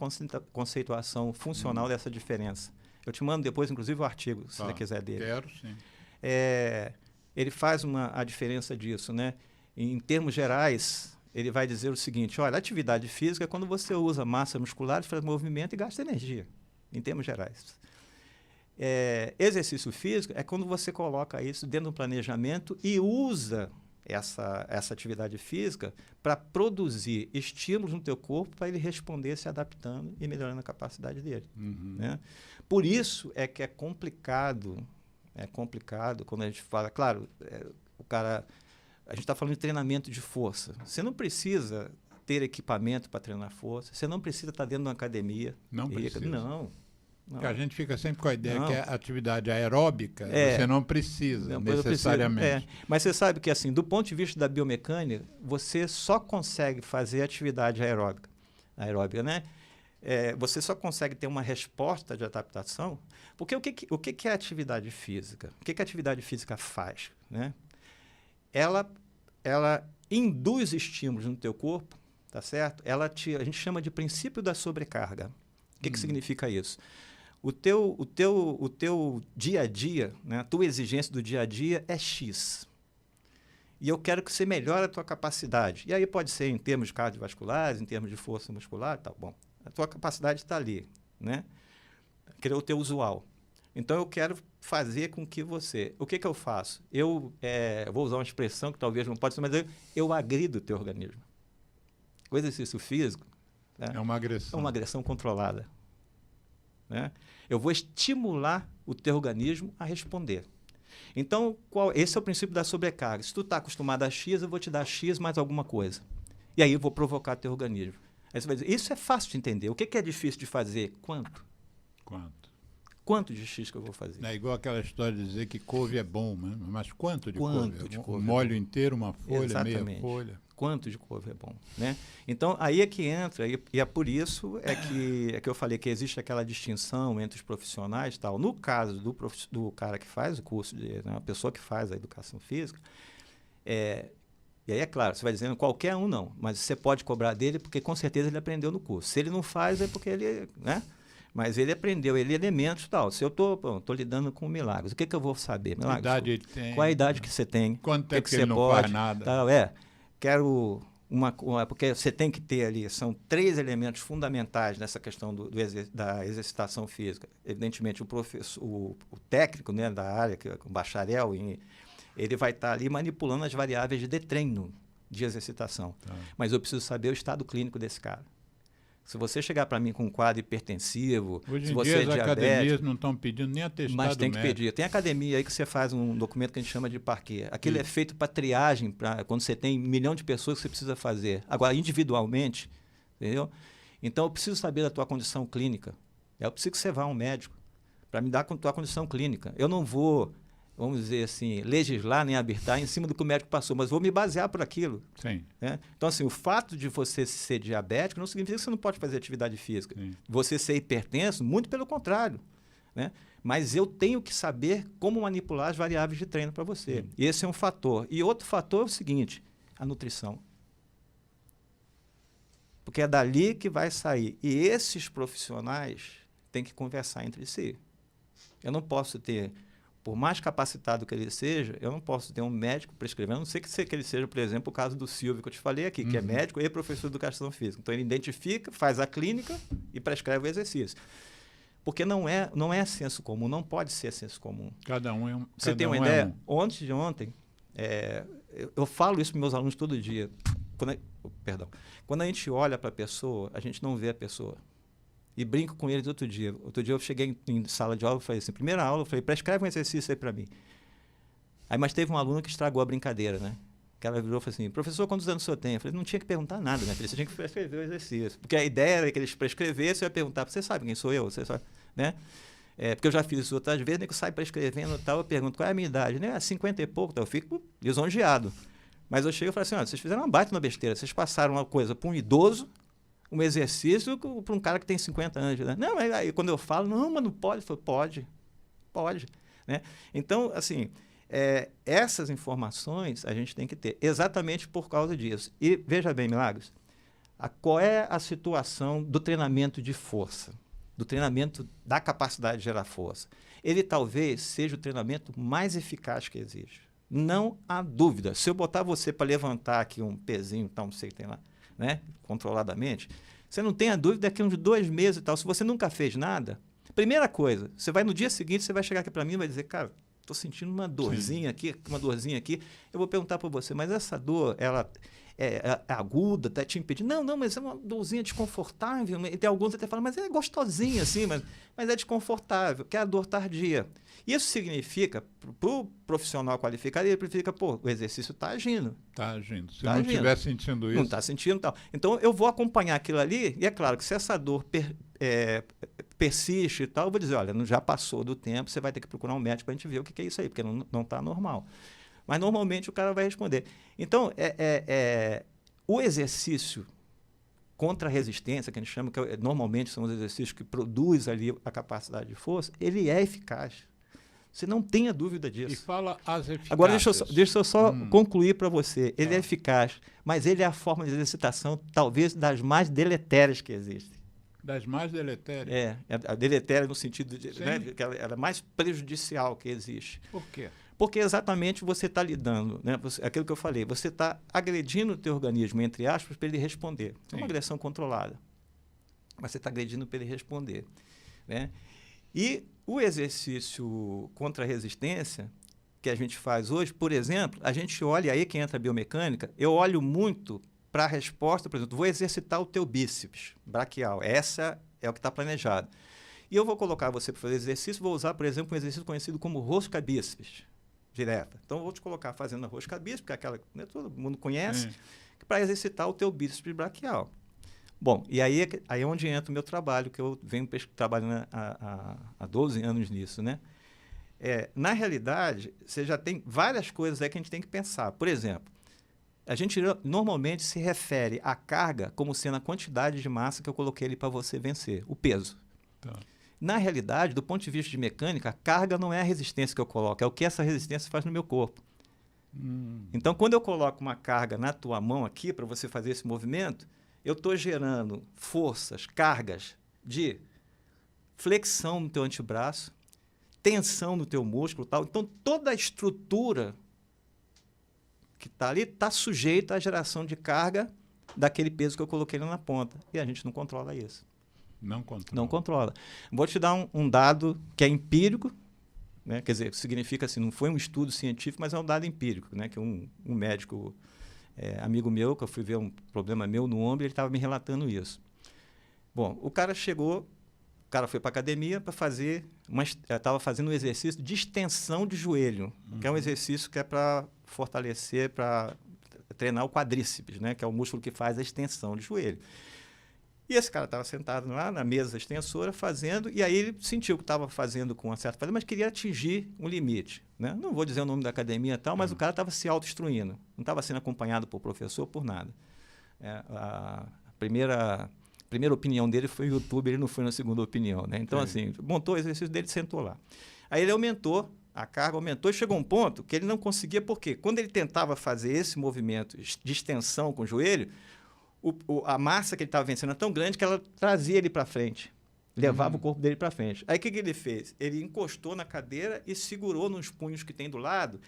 conceituação funcional dessa diferença. Eu te mando depois, inclusive, o artigo, se você quiser dele. Quero, sim. Ele faz a diferença disso, né? Em termos gerais, ele vai dizer o seguinte, olha, atividade física é quando você usa massa muscular, faz movimento e gasta energia, em termos gerais. Exercício físico é quando você coloca isso dentro do planejamento e usa essa atividade física para produzir estímulos no teu corpo para ele responder se adaptando e melhorando a capacidade dele. Né? Por isso é que é complicado quando a gente fala, claro, o cara... A gente está falando de treinamento de força. Você não precisa ter equipamento para treinar força. Você não precisa estar dentro de uma academia. Não precisa. Não. Porque a gente fica sempre com a ideia que a atividade aeróbica você não precisa necessariamente. Mas você sabe que, assim, do ponto de vista da biomecânica, você só consegue fazer atividade aeróbica, né? Você só consegue ter uma resposta de adaptação. Porque o que é atividade física? O que a atividade física faz, né? Ela induz estímulos no teu corpo, tá certo? A gente chama de princípio da sobrecarga. O que significa isso? O teu dia a dia, né, a tua exigência do dia a dia é X. E eu quero que você melhore a tua capacidade. E aí pode ser em termos cardiovasculares, em termos de força muscular, tá bom. A tua capacidade está ali, né? Que é o teu usual. Então, eu quero fazer com que você... O que eu faço? Eu vou usar uma expressão que talvez não pode ser, mas eu agrido o teu organismo. O exercício físico... Né, é uma agressão. É uma agressão controlada. Né? Eu vou estimular o teu organismo a responder. Então, esse é o princípio da sobrecarga. Se tu está acostumado a X, eu vou te dar X mais alguma coisa. E aí eu vou provocar teu organismo. Aí você vai dizer, isso é fácil de entender. O que é difícil de fazer? Quanto? Quanto de X que eu vou fazer? É igual aquela história de dizer que couve é bom, né? Mas quanto de couve? Um molho inteiro, uma folha, exatamente, meia folha. Quanto de couve é bom, né? Então, aí é que entra, e é por isso que eu falei que existe aquela distinção entre os profissionais e tal. No caso do cara que faz o curso, né, a pessoa que faz a educação física, e aí é claro, você vai dizendo qualquer um não, mas você pode cobrar dele porque com certeza ele aprendeu no curso. Se ele não faz, é porque ele... né? Mas ele aprendeu, elementos e tal. Se eu estou lidando com milagres, o que eu vou saber? Milagres, idade ele tem? Qual a idade que você tem? Quanto tempo que você ele não pode, faz nada? Tal, quero porque você tem que ter ali, são 3 elementos fundamentais nessa questão da exercitação física. Evidentemente, o técnico, né, da área, que é o bacharel, ele vai estar ali manipulando as variáveis de treino de exercitação. Mas eu preciso saber o estado clínico desse cara. Se você chegar para mim com um quadro hipertensivo, hoje se em você dia é as diabético, academias não estão pedindo nem atestado mas tem que médico. pedir. Tem academia aí que você faz um documento que a gente chama de parquet. Aquilo é feito para triagem, para quando você tem 1 milhão de pessoas que você precisa fazer. Agora, individualmente, entendeu? Então, eu preciso saber da tua condição clínica. Eu preciso que você vá a um médico para me dar a tua condição clínica. Eu não vou vamos dizer assim, legislar nem arbitrar em cima do que o médico passou, mas vou me basear por aquilo. Sim. Né? Então, assim, o fato de você ser diabético não significa que você não pode fazer atividade física. Sim. Você ser hipertenso, muito pelo contrário. Né? Mas eu tenho que saber como manipular as variáveis de treino para você. Esse é um fator. E outro fator é o seguinte, a nutrição. Porque é dali que vai sair. E esses profissionais têm que conversar entre si. Eu não posso ter, por mais capacitado que ele seja, eu não posso ter um médico prescrevendo, a não ser que ele seja, por exemplo, o caso do Silvio que eu te falei aqui, que é médico e professor de educação física. Então ele identifica, faz a clínica e prescreve o exercício. Porque não é senso comum, não pode ser senso comum. Cada um é um. Você tem uma ideia? Ontem de ontem, eu falo isso para meus alunos todo dia. Quando a gente olha para a pessoa, a gente não vê a pessoa. E brinco com eles outro dia. Outro dia eu cheguei em sala de aula e falei assim, primeira aula, eu falei, prescreve um exercício aí para mim. Mas teve um aluno que estragou a brincadeira, né? Que ela virou e falou assim, professor, quantos anos o senhor tem? Eu falei, não tinha que perguntar nada, né? Você tinha que prescrever o exercício. Porque a ideia era que eles prescrevessem, eu ia perguntar, você sabe quem sou eu? Você sabe, né? Porque eu já fiz isso outras vezes, né, que eu saio prescrevendo e tal, eu pergunto, qual é a minha idade? Né? 50 e pouco, então eu fico lisonjeado. Mas eu chego e falo assim, olha, vocês fizeram uma baita na besteira, vocês passaram uma coisa para um idoso, um exercício para um cara que tem 50 anos. Né? Não, aí quando eu falo, não, mas não pode. Eu falo, pode. Né? Então, assim, essas informações a gente tem que ter, exatamente por causa disso. E veja bem, Milagros, qual é a situação do treinamento de força, do treinamento da capacidade de gerar força? Ele talvez seja o treinamento mais eficaz que existe. Não há dúvida. Se eu botar você para levantar aqui um pezinho, tal, não sei o que tem lá, né, controladamente, você não tem a dúvida que uns 2 meses e tal, se você nunca fez nada, primeira coisa, você vai no dia seguinte, você vai chegar aqui para mim e vai dizer, cara, estou sentindo uma dorzinha aqui, eu vou perguntar para você, mas essa dor, ela é aguda, está te impedindo? Não, mas é uma dorzinha desconfortável, e tem alguns até falam, mas é gostosinha assim, mas é desconfortável, que é a dor tardia. Isso significa, para o profissional qualificado, ele significa, o exercício está agindo. Está agindo. Se não estiver sentindo isso... Não está sentindo tal. Então, eu vou acompanhar aquilo ali, e é claro que se essa dor persiste e tal, eu vou dizer, olha, já passou do tempo, você vai ter que procurar um médico para a gente ver o que é isso aí, porque não está normal. Mas, normalmente, o cara vai responder. Então, o exercício contra a resistência, que a gente chama, que normalmente são os exercícios que produzem ali a capacidade de força, ele é eficaz. Você não tenha dúvida disso. E fala as eficácias. Agora, deixa eu só concluir para você. Ele é eficaz, mas ele é a forma de exercitação, talvez, das mais deletérias que existem. Das mais deletérias? A deletéria no sentido de né, que ela é mais prejudicial que existe. Por quê? Porque exatamente você está lidando, né, aquilo que eu falei, você está agredindo o teu organismo, entre aspas, para ele responder. É uma agressão controlada. Mas você está agredindo para ele responder. Né? E o exercício contra a resistência que a gente faz hoje, por exemplo, a gente olha aí, quem entra a biomecânica, eu olho muito para a resposta, por exemplo, vou exercitar o teu bíceps braquial, essa é o que está planejado. E eu vou colocar você para fazer exercício, vou usar, por exemplo, um exercício conhecido como rosca bíceps, direta. Então, eu vou te colocar fazendo a rosca bíceps, que é aquela que todo mundo conhece, para exercitar o teu bíceps braquial. Bom, e aí é onde entra o meu trabalho, que eu venho trabalhando há 12 anos nisso, né? Na realidade, você já tem várias coisas aí que a gente tem que pensar. Por exemplo, a gente normalmente se refere à carga como sendo a quantidade de massa que eu coloquei ali para você vencer, o peso. Tá. Na realidade, do ponto de vista de mecânica, a carga não é a resistência que eu coloco, é o que essa resistência faz no meu corpo. Então, quando eu coloco uma carga na tua mão aqui, para você fazer esse movimento, eu estou gerando forças, cargas de flexão no teu antebraço, tensão no teu músculo, tal. Então, toda a estrutura que está ali está sujeita à geração de carga daquele peso que eu coloquei lá na ponta. E a gente não controla isso. Não controla. Não controla. Vou te dar um dado que é empírico, né? Quer dizer, significa assim, não foi um estudo científico, mas é um dado empírico, né? Que um médico amigo meu, que eu fui ver um problema meu no ombro, ele estava me relatando isso. Bom, o cara foi para a academia para fazer, estava fazendo um exercício de extensão de joelho, que é um exercício que é para fortalecer, para treinar o quadríceps, né? Que é o músculo que faz a extensão de joelho. E esse cara estava sentado lá na mesa extensora fazendo, e aí ele sentiu que estava fazendo com uma certa facilidade, mas queria atingir um limite. Né? Não vou dizer o nome da academia e tal, mas o cara estava se auto-instruindo. Não estava sendo acompanhado por professor, por nada. A primeira opinião dele foi o YouTube, ele não foi na segunda opinião. Né? Então, assim, montou o exercício dele e sentou lá. Aí ele aumentou, a carga aumentou e chegou a um ponto que ele não conseguia, porque quando ele tentava fazer esse movimento de extensão com o joelho, a massa que ele estava vencendo era tão grande que ela trazia ele para frente, levava o corpo dele para frente. Aí o que ele fez? Ele encostou na cadeira e segurou nos punhos que tem do lado,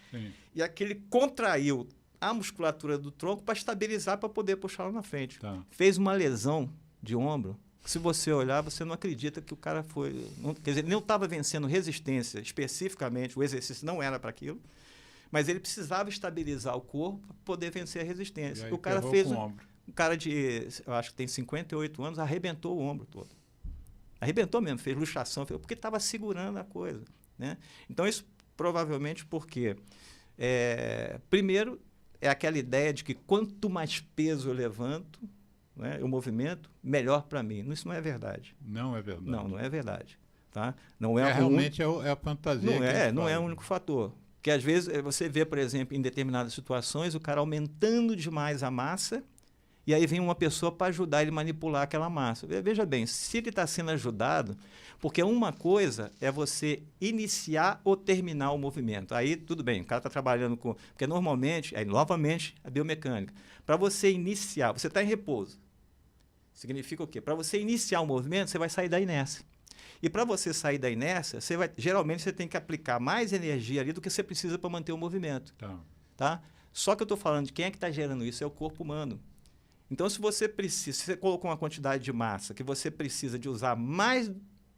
e aquele contraiu a musculatura do tronco para estabilizar, para poder puxar lá na frente. Fez uma lesão de ombro. Se você olhar, você não acredita que o cara foi... quer dizer, ele não estava vencendo resistência especificamente, o exercício não era para aquilo, mas ele precisava estabilizar o corpo para poder vencer a resistência. O cara fez... Um cara de, eu acho que tem 58 anos, arrebentou o ombro todo. Arrebentou mesmo, fez luxação, porque estava segurando a coisa. Né? Então, isso provavelmente porque, primeiro, é aquela ideia de que quanto mais peso eu levanto, né, o movimento, melhor para mim. Isso não é verdade. Não é verdade. Não é verdade. Tá? Não é realmente é a fantasia. Não é o único fator. Porque, às vezes, você vê, por exemplo, em determinadas situações, o cara aumentando demais a massa, e aí vem uma pessoa para ajudar ele a manipular aquela massa. Veja bem, se ele está sendo ajudado, porque uma coisa é você iniciar ou terminar o movimento. Aí tudo bem, o cara está trabalhando com... Porque normalmente, aí novamente, a biomecânica. Para você iniciar, você está em repouso. Significa o quê? Para você iniciar o movimento, você vai sair da inércia. E para você sair da inércia, geralmente você tem que aplicar mais energia ali do que você precisa para manter o movimento. Tá? Só que eu estou falando de quem é que está gerando isso, é o corpo humano. Então, se você colocou uma quantidade de massa que você precisa de usar mais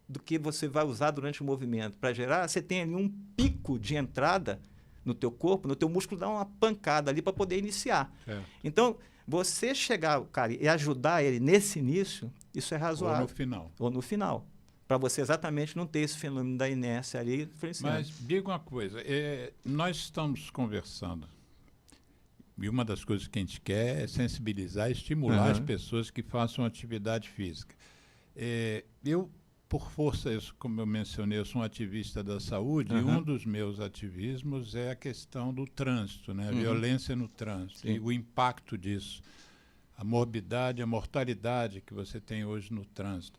do que você vai usar durante o movimento para gerar, você tem ali um pico de entrada no teu corpo, no teu músculo, dá uma pancada ali para poder iniciar. Então, você chegar, cara, e ajudar ele nesse início, isso é razoável. Ou no final. Para você exatamente não ter esse fenômeno da inércia ali influenciando. Mas diga uma coisa, nós estamos conversando. E uma das coisas que a gente quer é sensibilizar, estimular as pessoas que façam atividade física. Eu, por força, como eu mencionei, eu sou um ativista da saúde, e um dos meus ativismos é a questão do trânsito, né? A violência no trânsito, e o impacto disso, a morbidade, a mortalidade que você tem hoje no trânsito.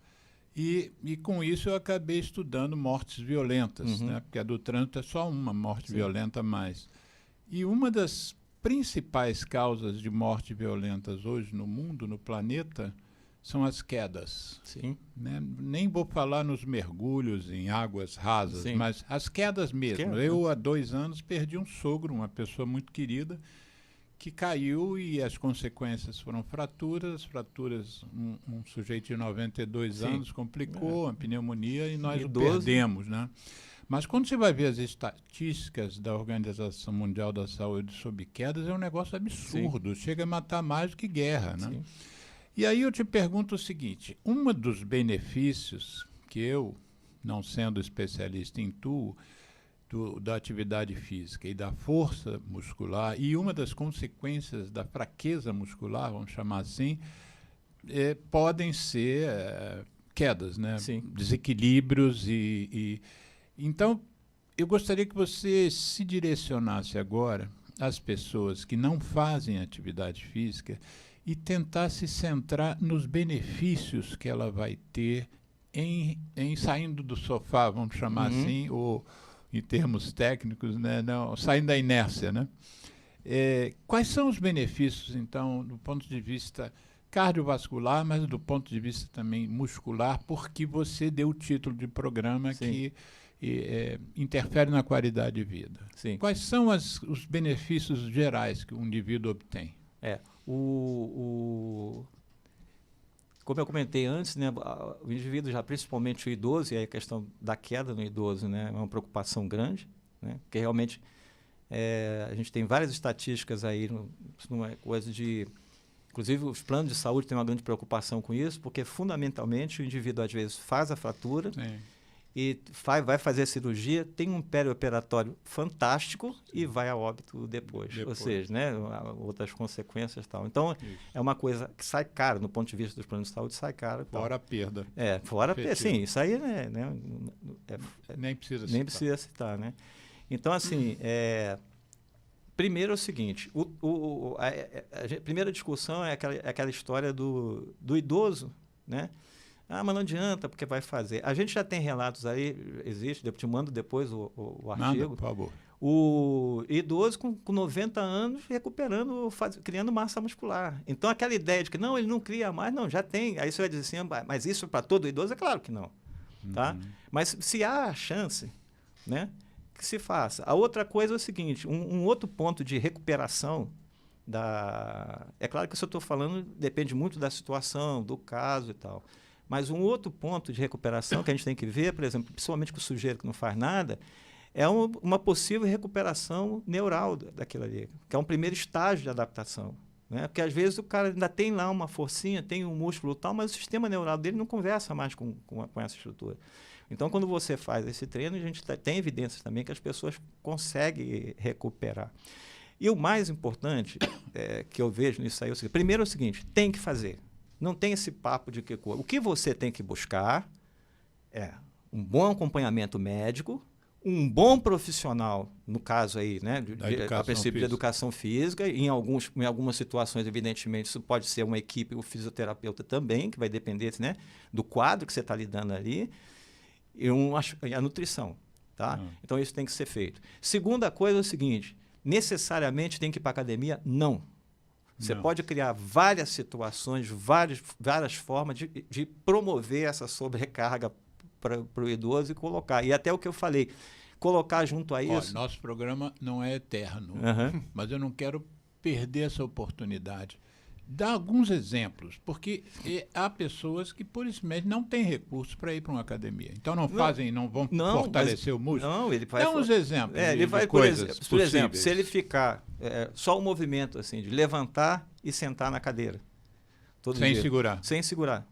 E com isso eu acabei estudando mortes violentas, né? Porque a do trânsito é só uma morte violenta a mais. E uma das principais causas de morte violentas hoje no mundo, no planeta, são as quedas. Né? Nem vou falar nos mergulhos em águas rasas, mas as quedas mesmo. Eu, há 2 anos, perdi um sogro, uma pessoa muito querida, que caiu e as consequências foram fraturas, um sujeito de 92 anos complicou, uma pneumonia, e nós o perdemos, né? Mas quando você vai ver as estatísticas da Organização Mundial da Saúde sobre quedas, é um negócio absurdo, chega a matar mais do que guerra, né? E aí eu te pergunto o seguinte, um dos benefícios que eu, não sendo especialista, intuo, da atividade física e da força muscular, e uma das consequências da fraqueza muscular, vamos chamar assim, podem ser quedas, né? Desequilíbrios Então, eu gostaria que você se direcionasse agora às pessoas que não fazem atividade física e tentasse centrar nos benefícios que ela vai ter em saindo do sofá, vamos chamar assim, ou em termos técnicos, né, saindo da inércia, né? Quais são os benefícios, então, do ponto de vista cardiovascular, mas do ponto de vista também muscular, porque você deu o título de programa que interfere na qualidade de vida. Quais são os benefícios gerais que o indivíduo obtém? Como eu comentei antes, né, o indivíduo, já principalmente o idoso, e aí a questão da queda no idoso, né, é uma preocupação grande, né, porque realmente a gente tem várias estatísticas aí, não é coisa de... Inclusive, os planos de saúde têm uma grande preocupação com isso, porque fundamentalmente o indivíduo às vezes faz a fratura e vai fazer a cirurgia, tem um perioperatório fantástico e vai a óbito depois. Ou seja, né, outras consequências e tal. Então, é uma coisa que sai caro, no ponto de vista dos planos de saúde, sai caro. Fora a perda. Fora a perda, sim, isso aí nem precisa citar. Nem precisa citar, né? Então, assim, primeiro é o seguinte, a primeira discussão é aquela história do idoso, né? Mas não adianta, porque vai fazer. A gente já tem relatos aí, existe, eu te mando depois o artigo. Manda, por favor. O idoso com 90 anos recuperando, criando massa muscular. Então, aquela ideia de que não, ele não cria mais, não, já tem. Aí você vai dizer assim, mas isso para todo idoso? É claro que não. Tá? Mas se há a chance, né, que se faça. A outra coisa é o seguinte, um outro ponto de recuperação é claro que isso eu estou falando depende muito da situação, do caso e tal. Mas um outro ponto de recuperação que a gente tem que ver, por exemplo, principalmente com o sujeito que não faz nada, é uma possível recuperação neural daquilo ali, que é um primeiro estágio de adaptação. Né? Porque às vezes o cara ainda tem lá uma forcinha, tem um músculo e tal, mas o sistema neural dele não conversa mais com essa estrutura. Então, quando você faz esse treino, a gente tem evidências também que as pessoas conseguem recuperar. E o mais importante que eu vejo nisso aí é o seguinte, primeiro é o seguinte, tem que fazer. Não tem esse papo de que o que você tem que buscar é um bom acompanhamento médico, um bom profissional, no caso aí, né, a princípio de educação física, em algumas situações, evidentemente, isso pode ser uma equipe, o fisioterapeuta também, que vai depender, né, do quadro que você está lidando ali, e a nutrição. Tá? Então, isso tem que ser feito. Segunda coisa é o seguinte, necessariamente tem que ir para a academia? Não. Você pode criar várias situações, várias formas de promover essa sobrecarga para o idoso e colocar. E até o que eu falei, colocar junto a isso... Nosso programa não é eterno, mas eu não quero perder essa oportunidade. Dá alguns exemplos, porque há pessoas que, por isso mesmo, não têm recursos para ir para uma academia. Então não vão fortalecer o músculo. Não, ele vai... Dá uns exemplos ele vai, de coisas por exemplo, se ele ficar só o movimento assim, de levantar e sentar na cadeira. Sem segurar. Sem segurar.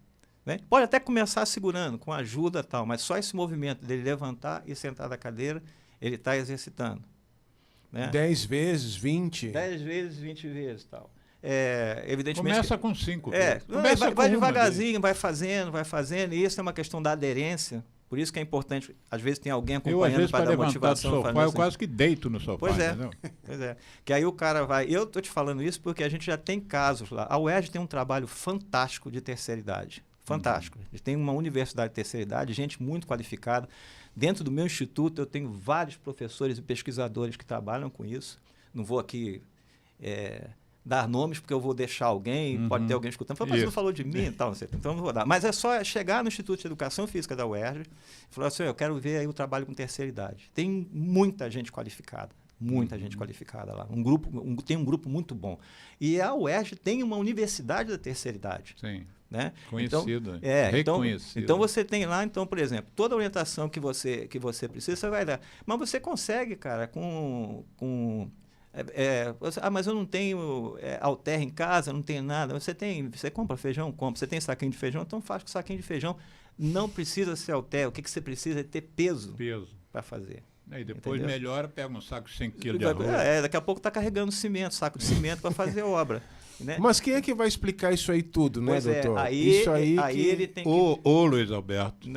Né? Pode até começar segurando, com ajuda e tal, mas só esse movimento dele levantar e sentar da cadeira, ele está exercitando. Né? 10 vezes, 20? 10 vezes, 20 vezes e tal. Evidentemente começa com 5. Vai devagarzinho, vai fazendo, e isso é uma questão da aderência. Por isso que é importante, às vezes tem alguém acompanhando para dar motivação. Do sofá, eu quase que deito no sofá. Pois é. Que aí o cara vai... Eu estou te falando isso porque a gente já tem casos lá. A UERJ tem um trabalho fantástico de terceira idade. Fantástico. A gente tem uma universidade de terceira idade, gente muito qualificada. Dentro do meu instituto, eu tenho vários professores e pesquisadores que trabalham com isso. Não vou aqui... dar nomes, porque eu vou deixar alguém, pode ter alguém escutando, mas você não falou de mim e tal, então não vou dar. Mas é só chegar no Instituto de Educação Física da UERJ e falar assim, eu quero ver aí o trabalho com terceira idade. Tem muita gente qualificada lá. Tem um grupo muito bom. E a UERJ tem uma universidade da terceira idade. Sim. Né? Conhecida. Então você tem lá, então, por exemplo, toda a orientação que você precisa, você vai dar. Mas você consegue, cara, mas eu não tenho halter em casa, não tenho nada. Você compra feijão? Compra. Você tem saquinho de feijão? Então faz com saquinho de feijão. Não precisa ser halter. O que você precisa é ter peso. Para fazer. E depois melhora, pega um saco de 100 quilos de arroz. Daqui a pouco está carregando saco de cimento para fazer obra. Né? Mas quem é que vai explicar isso aí tudo, né, doutor? Aí ele tem que... O Luiz Alberto.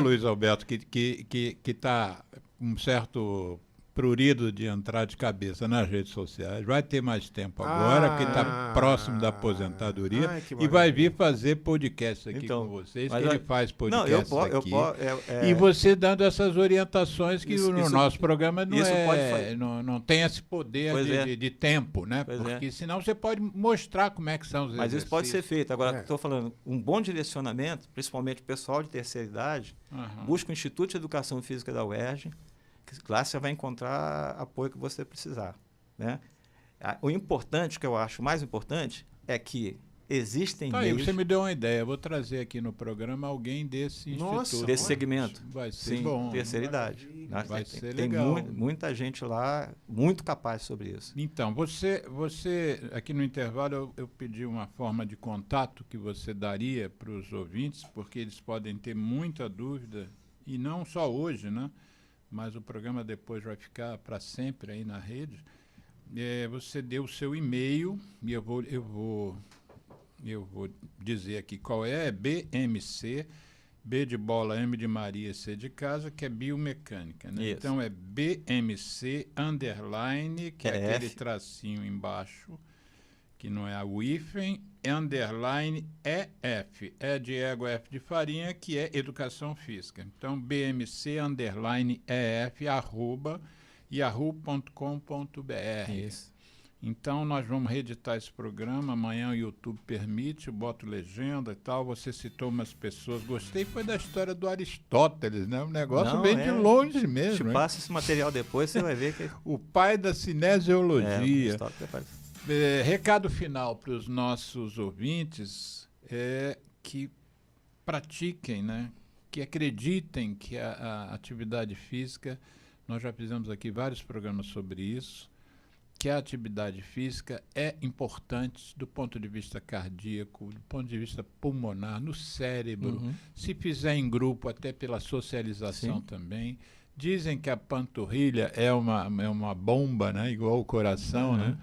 Luiz Alberto, que está um certo... prurido de entrar de cabeça nas redes sociais, vai ter mais tempo agora, que está próximo da aposentadoria, e vai vir fazer podcast aqui com vocês, que ele faz podcast aqui. E você dando essas orientações que no nosso programa não tem esse poder de tempo, né? Porque senão você pode mostrar como é que são os exercícios. Mas isso pode ser feito. Agora, estou falando, um bom direcionamento, principalmente o pessoal de terceira idade, busca o Instituto de Educação Física da UERJ, lá você vai encontrar apoio que você precisar. Né? O importante, que eu acho mais importante, é que existem meios... Você me deu uma ideia. Eu vou trazer aqui no programa alguém desse instituto. Desse segmento. Vai ser bom. Terceira idade. Vai ser legal. Tem muita gente lá muito capaz sobre isso. Então, você aqui no intervalo, eu pedi uma forma de contato que você daria para os ouvintes, porque eles podem ter muita dúvida e não só hoje, né? Mas o programa depois vai ficar para sempre aí na rede. Você deu o seu e-mail e eu vou dizer aqui qual é BMC, B de bola, M de Maria, C de casa, que é biomecânica, né? Então é BMC _, que é aquele tracinho embaixo, que não é o hífen, _ EF, E de égua, F de farinha, que é educação física. Então BMC _ EF @yahoo.com.br. Isso. Então nós vamos reeditar esse programa, amanhã o YouTube permite, eu boto legenda e tal, você citou umas pessoas, gostei, foi da história do Aristóteles, né? O negócio vem de longe mesmo. Te passa esse material depois, você vai ver que... O pai da cinesiologia. Aristóteles. Recado final para os nossos ouvintes é que pratiquem, né? Que acreditem que a atividade física, nós já fizemos aqui vários programas sobre isso, que a atividade física é importante do ponto de vista cardíaco, do ponto de vista pulmonar, no cérebro, se fizer em grupo, até pela socialização também. Dizem que a panturrilha é uma bomba, né? Igual o coração, né?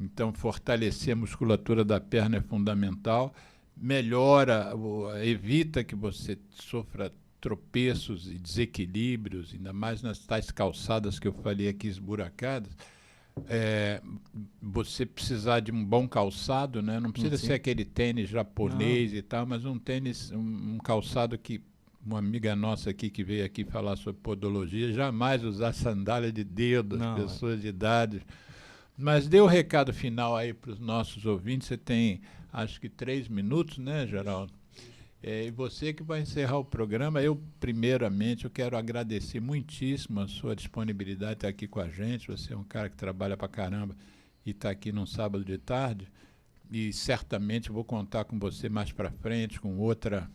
Então, fortalecer a musculatura da perna é fundamental, melhora, evita que você sofra tropeços e desequilíbrios, ainda mais nas tais calçadas que eu falei aqui esburacadas. Você precisar de um bom calçado, né? Não precisa ser aquele tênis japonês e tal, mas um tênis, um calçado que uma amiga nossa aqui que veio aqui falar sobre podologia, jamais usar sandália de dedo, as pessoas de idade. Mas dê o recado final aí para os nossos ouvintes. Você tem, acho que 3 minutos, né, Geraldo? E você que vai encerrar o programa. Primeiramente, eu quero agradecer muitíssimo a sua disponibilidade de estar aqui com a gente. Você é um cara que trabalha pra caramba e está aqui num sábado de tarde. E certamente vou contar com você mais para frente, com uma outra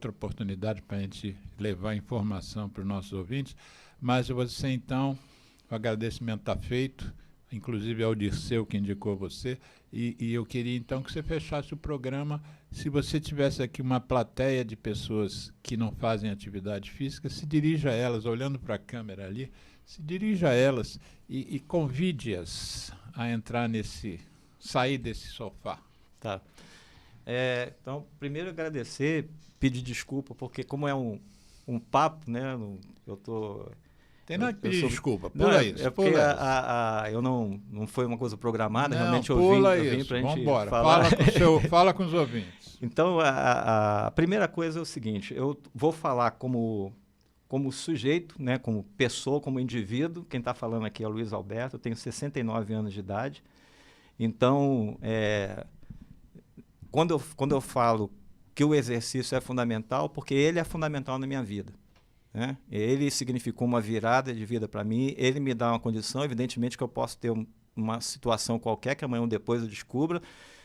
oportunidade para a gente levar informação para os nossos ouvintes. Mas você, então, o agradecimento está feito. Inclusive ao Dirceu que indicou você, e eu queria então que você fechasse o programa. Se você tivesse aqui uma plateia de pessoas que não fazem atividade física, se dirija a elas, olhando para a câmera ali, se dirija a elas e convide-as a entrar sair desse sofá. Tá. Então, primeiro agradecer, pedir desculpa, porque como é um papo, né, eu estou... Tem nada que pedir desculpa, pula isso. Porque eu não foi uma coisa programada, realmente eu vim pra gente Vambora. falar. Fala com os ouvintes. Então, a primeira coisa é o seguinte, eu vou falar como sujeito, né, como pessoa, como indivíduo. Quem está falando aqui é o Luiz Alberto, eu tenho 69 anos de idade. Então, quando eu falo que o exercício é fundamental, porque ele é fundamental na minha vida. Né? Ele significou uma virada de vida para mim, ele me dá uma condição, evidentemente que eu posso ter uma situação qualquer, que amanhã ou depois eu descubra,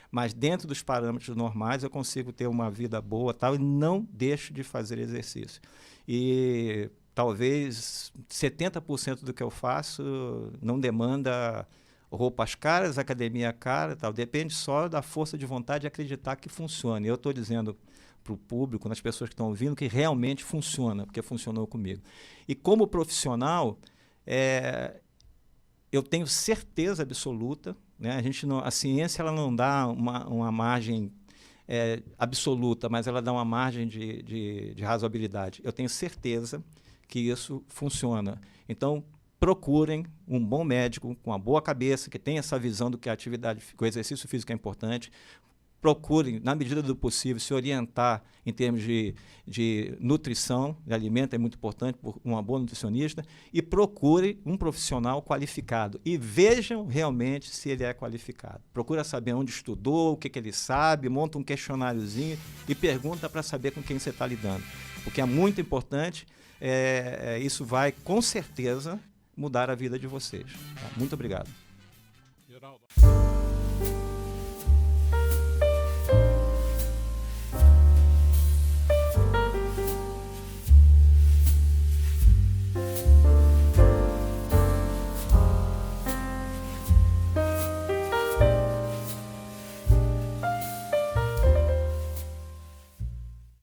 mas dentro dos parâmetros normais eu consigo ter uma vida boa tal, e não deixo de fazer exercício. E talvez 70% do que eu faço não demanda roupas caras, academia cara, tal. Depende só da força de vontade de acreditar que funcione. Eu estou dizendo para o público, nas pessoas que estão ouvindo, que realmente funciona, porque funcionou comigo. E como profissional, eu tenho certeza absoluta, né? A ciência ela não dá uma margem absoluta, mas ela dá uma margem de razoabilidade. Eu tenho certeza que isso funciona. Então, procurem um bom médico, com uma boa cabeça, que tenha essa visão do que que o exercício físico é importante. Procurem, na medida do possível, se orientar em termos de nutrição, de alimento, é muito importante, por uma boa nutricionista, e procure um profissional qualificado. E vejam realmente se ele é qualificado. Procura saber onde estudou, o que ele sabe, monta um questionáriozinho e pergunta para saber com quem você está lidando. Porque é muito importante, isso vai, com certeza, mudar a vida de vocês. Tá? Muito obrigado. Geraldo.